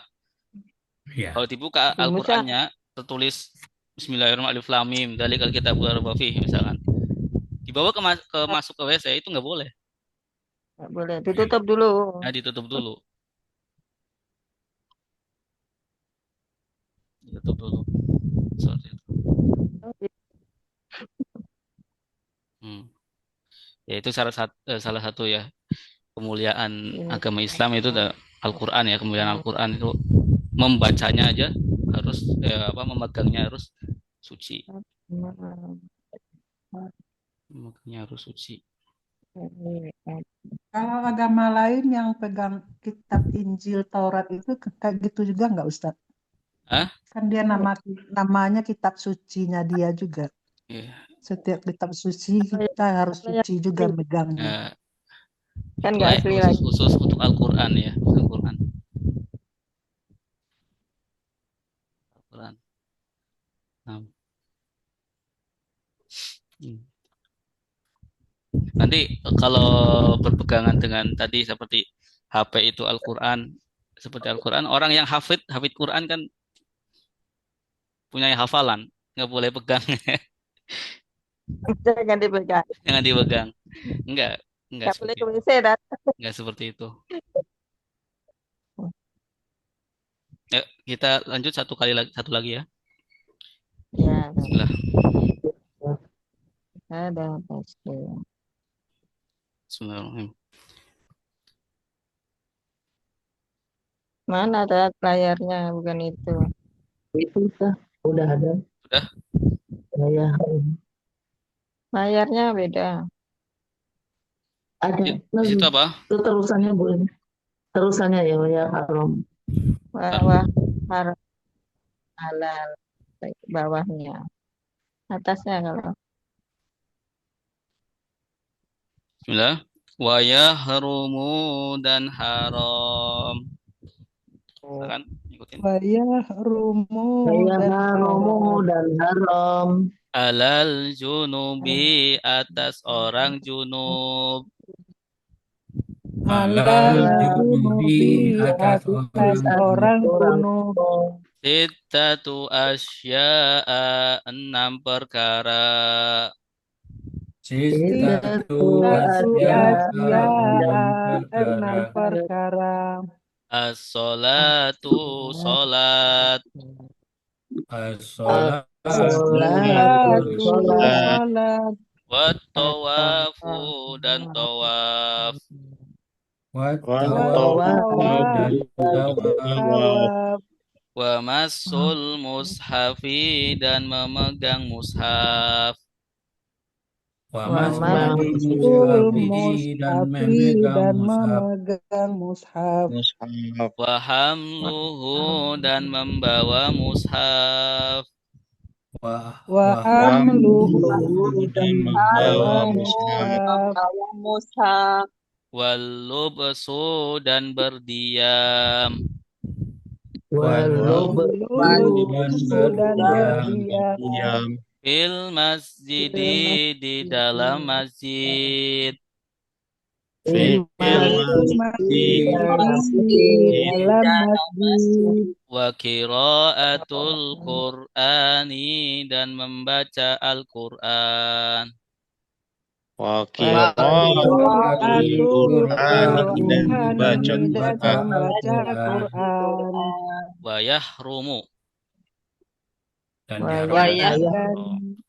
Iya.
Di mushaf.
Al-Qur'annya tertulis Bismillahirrahmanirrahim Alif Lam Mim Dzalikal Kitabul La Raiba Fihi misalkan. Dibawa masuk ke WC itu nggak boleh.
Nggak boleh. Ditutup dulu.
Nah, ditutup dulu. Seperti itu. Ya itu salah satu ya kemuliaan agama Islam itu Al-Qur'an ya, kemuliaan Al-Qur'an itu membacanya aja harus memegangnya harus suci. Memegangnya harus suci.
Kalau agama lain yang pegang kitab Injil Taurat itu kayak gitu juga nggak Ustadz?
Hah?
Kan dia namanya kitab sucinya dia juga.
Yeah.
Setiap kitab suci kita harus suci juga megangnya.
Kan nggak asli lagi. Khusus untuk Al-Qur'an ya, Al-Qur'an. Nanti kalau berpegangan dengan tadi seperti HP itu Al-Qur'an, seperti Al-Qur'an, orang yang hafid Qur'an kan punya hafalan, nggak boleh pegang.
Jangan dipegang.
Jangan dipegang. Enggak
Nggak boleh
seperti
ke
itu.
WC, Dan.
Enggak seperti itu. Yuk, kita lanjut satu lagi ya.
Ya,
Bismillah.
ada pasti.
Bismillahirrahmanirrahim.
Mana ada layarnya? Bukan itu.
Itu udah ada.
Sudah?
Ya,
Layarnya beda.
ada.
Di situ apa?
Itu terusannya boleh. Terusannya ya haram.
Bawah haram halal. Bawahnya. Atasnya kalau.
Bismillah. Wa yahrumu dan haram. Silakan ikutin.
Wayahrumu dan
Haram dan haram.
Alal junubi atas orang junub.
Halal junubi
junubi
atas
atas
orang
orang junub.
Sittatu asya'a 6 perkara.
Sittatu
Satu
asya'a
enam
6 perkara.
perkara.
As-salatu salat.
As-salatu
Salatu
salat.
salat.
Wat-tawafu dan tawaf.
Wat-tawafu dan tawaf.
Tawaf.
Wa massul mushafi dan memegang mushaf.
Wa
Masul
massul mushafi dan
mushafi dan
memegang mushaf.
memegang mushaf.
Wa hamluhu dan membawa mushaf.
Wa
Wa amluhu
dan
membawa
membawa
mushaf.
Bawa mushaf.
Wal lubsu dan berdiam.
Walubsu dan berdiam.
Fil masjidi di dalam masjid.
Fil masjid di dalam masjid.
Wa qiraatul Qur'ani dan membaca Al-Qur'an.
Wa
Qiraatul
Qur'an dan membaca
Qur'ani dan
Quran.
membaca Qur'an.
Wa yahrumu.
Dan
Wa
diharamkan.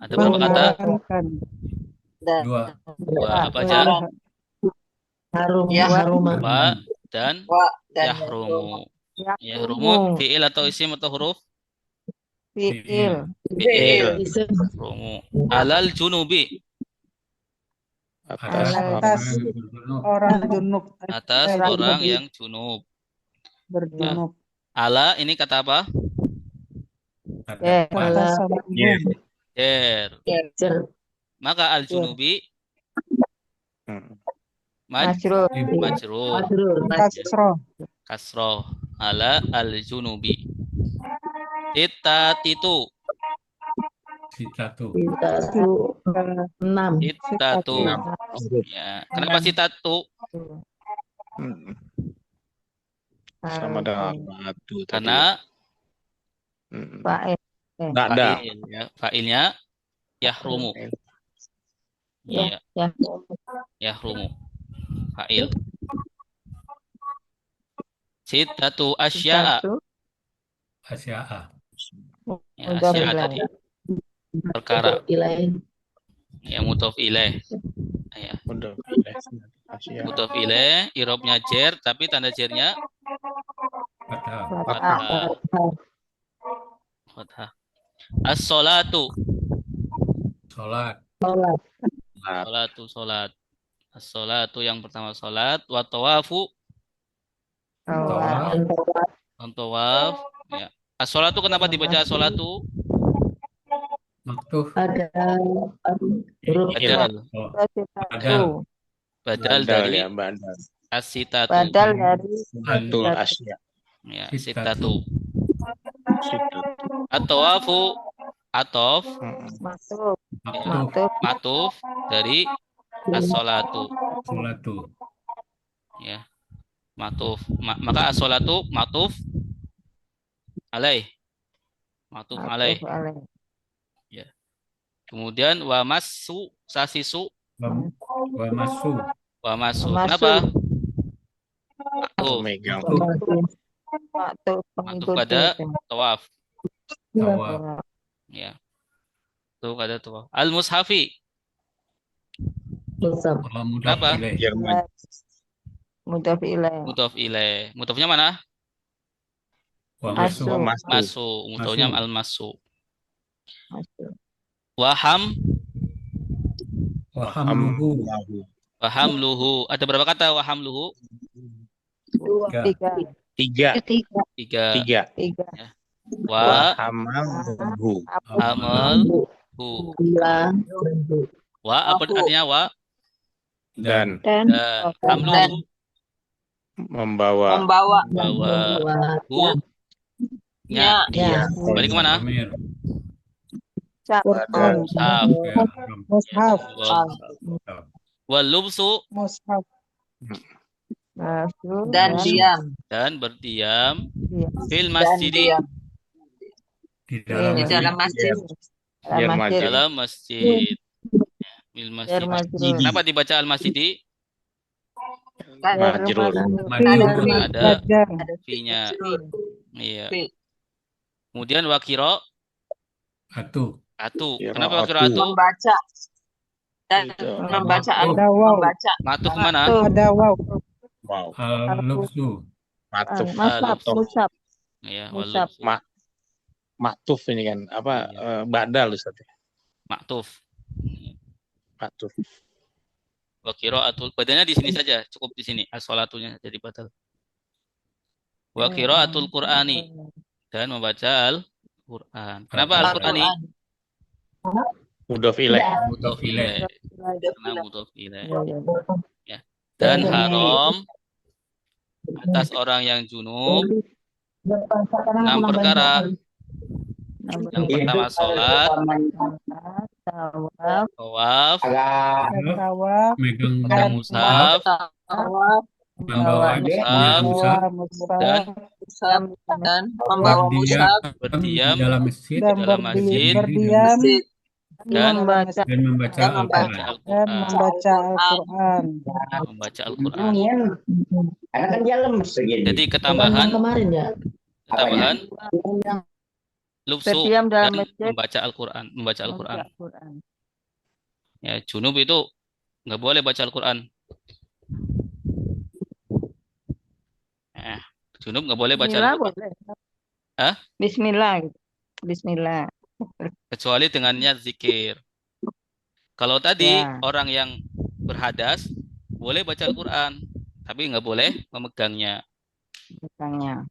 Ada berapa kata?
Mengharamkan.
Dua.
Wa apa aja?
Harum.
Ya.
Wa dan
Wa dan
yahrumu. Yahrumu fi'il atau isim atau huruf?
Fi'il.
Fi'il. Yahrumu. Alal junubi.
Atas
Atas
orang
orang junub.
Atas orang yang junub.
Berjunub.
Ala ini kata apa?
Atas orang junub.
Der. Maka al junubi
Majrur.
majrur.
Kasroh.
Kasroh ala al junubi. Ittatu.
Sitatu.
6.
Ittatu. Ya. Kenapa sitatu?
Sama dengan batu tadi.
Karena
Fa'il.
Nggak ada.
fa'il ya. Fa'ilnya yahrumu. Iya, yahrumu. Fa'il. Sittatu asya'a.
Asya'a.
Ya, asya'a tadi. Perkara.
Ilaih.
Ya, mudhof ilaih. Ya.
Udah.
Mudhof ilaih, i'rabnya jer, tapi tanda jernya fathah. Fathah. As-sholatu.
Sholat.
Sholat. As-sholatu yang pertama sholat. Wa tawafu.
Tawaf.
Tawaf. Ya. As-sholatu kenapa dibaca as-sholatu?
Maktuf.
Ada huruf
Badal.
Badal.
Badal dari
badal.
as-sitatu.
Badal dari
Betul asya.
Ya,
Sitatu.
sitatu. At-tawafu. Atof.
Maktub.
Maktuf.
Matuf dari as-sholatu.
Sholatu.
Ya. Matuf. Maka as-sholatu matuf alaih. Matuf alaih.
Alaih.
Ya. Kemudian wa masu sasisu
Wa masu.
wa masu.
Masu.
Kenapa? Maktuf.
Megang.
Maktuf
Maktuf pada tawaf.
Tawaf.
Ya. Tuh pada tawaf. Al-mushafi.
Musab.
Mudhaf
Kenapa?
ilaih.
Jerman.
Mudhaf ilaih.
Mudhaf ilaih. Mudhafnya mana?
Wa
Masu.
masu.
Masu. Mudhafnya
Masu.
al-masu.
Masu.
Waham.
Wa hamluhu.
Wahamluhu. Ada berapa kata wahamluhu?
Tiga.
Tiga.
Tiga.
Tiga.
Tiga.
Wahamalhu.
Amalhu. Wa apa artinya wa?
Dan
Hamluhu.
membawa.
Membawa.
Hu. Ya.
Ya.
Balik kemana?
Amir.
Quran.
Mushaf.
Ya,
Mushaf.
Wal lubsu.
Mushaf.
Masu.
Dan diam.
Dan berdiam. Fil
Dan
masjidi.
diam.
Di dalam
Di dalam masjid.
Dalam masjid.
Dalam masjid. Fil masjid.
Majrur.
Kenapa dibaca al-masjidi?
Majrur.
Majrur.
Ada
Belajar.
fi-nya. Iya.
Fi.
Kemudian wakiro
Atu.
atu.
Qiraatu.
Kenapa wakiro atu?
Membaca. Dan
Itu.
membaca.
Ada waw.
Membaca.
Matuf mana?
Ada waw.
Wow.
Al-lubsu.
Matuf.
Musab. Musab.
Iya,
Musab.
wal
Matuf ini kan apa badal Ustaz.
maktuf.
Matuf.
Wakiro atul. Badannya di sini saja, cukup di sini. As-sholatunya jadi batal. Wakiro atul Qur'ani dan membaca Al-Quran. Kenapa Al-Qur'ani?
Mudhof ilaih.
Mudhaf ilaih.
Karena mudhof ilaih. Ya. Dan haram atas orang yang junub 6 perkara. Yang pertama sholat, tawaf,
Tawaf.
Megang
mushaf,
membawa
Mushaf.
Dan membawa mushaf.
berdiam
di dalam masjid
Dan
dalam masjid,
berdiam.
Masjid.
dan
Membaca.
dan membaca
Dan membaca
Al-Quran.
Dan membaca Al-Quran.
membaca Al-Quran.
Karena kan jalan segini.
Jadi ketambahan
Kemarin ya.
lubsu
Berdiam dalam
dan
masjid.
membaca Al-Quran, membaca Al-Quran.
Al-Quran.
Ya, junub itu nggak boleh baca Al-Quran. Junub nggak boleh baca
Bismillah
Al-Quran.
boleh.
Hah?
Bismillah. Bismillah.
Kecuali dengan niat zikir. Kalau tadi
Ya.
orang yang berhadas boleh baca Al-Quran, tapi nggak boleh memegangnya.
Misalnya.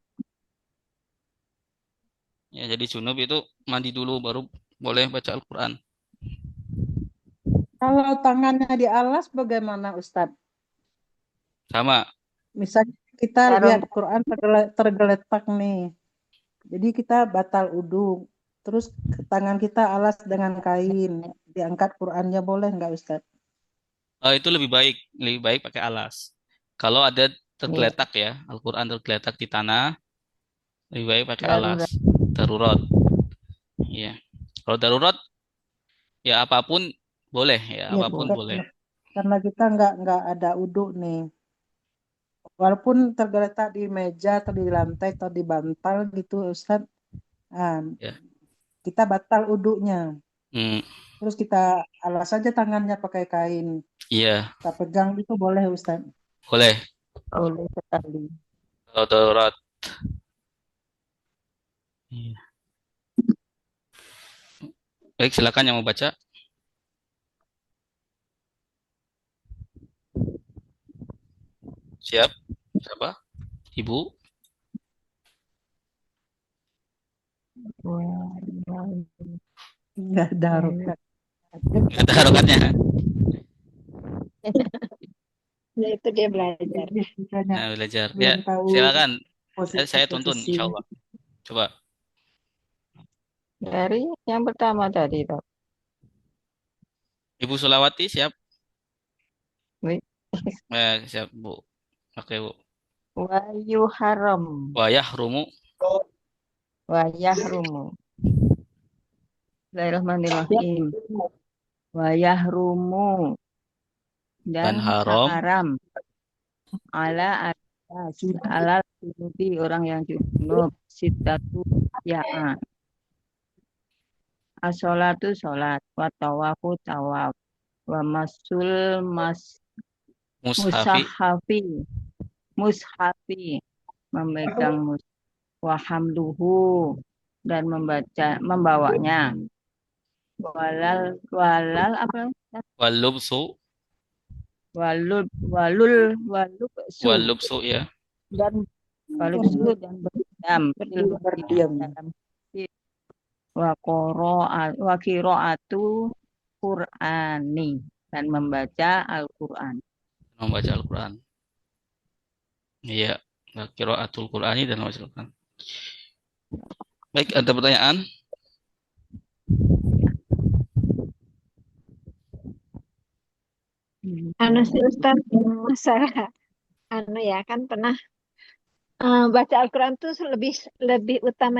Ya, jadi junub itu mandi dulu baru boleh baca Al-Quran.
Kalau tangannya di alas bagaimana Ustadz?
Sama.
Misalnya kita
Taruh-
lihat Quran tergeletak nih. Jadi kita batal udu. Terus tangan kita alas dengan kain. Diangkat Qurannya boleh nggak Ustadz?
Itu lebih baik pakai alas. Kalau ada tergeletak ya, Al-Quran tergeletak di tanah, lebih baik pakai alas. Darurat. Iya. Kalau darurat, ya apapun boleh ya,
Iya,
apapun boleh.
Karena kita nggak ada udu nih. Walaupun tergeletak di meja atau di lantai atau di bantal gitu Ustadz,
Ya.
kita batal udunya.
Hmm,
Terus kita alas aja tangannya pakai kain.
iya,
Kita pegang itu boleh Ustadz.
boleh.
Boleh sekali.
Kalau darurat. Iya. Baik, silakan yang mau baca. Siap? Siapa? Ibu?
Nggak ada harokat.
Nggak ada harokatnya.
Ya, itu dia belajar.
Nah, belajar.
Belum
Ya,
tahu
silakan.
posisi-
Saya tuntun,
posisi.
insya Allah. Coba.
Dari yang pertama tadi, Dok.
Ibu Sulawati siap?
Baik.
Siap, Bu. Oke, Bu.
Wa yuharam.
Wa yahrumu
Wa yahrumu. Bismillahirrahmanirrahim. Wa yahrumu
Dan
dan
haram
haram ala junubi orang yang junub sitatu ya'an. As-sholatu sholat wa tawafu tawaf wa masul
mushafi
mushafi memegang wa hamluhu dan membawanya walal apa
walubsu
walubsu
ya.
dan walubsu dan berdiam dalam wa qiraatu Qur'ani dan membaca Al-Qur'an.
Membaca Al-Qur'an. Iya, qiraatul Qur'ani dan membaca Al-Qur'an. Baik, ada pertanyaan?
Anu sih Ustaz, masalah anu ya kan pernah baca Al-Quran tuh lebih utama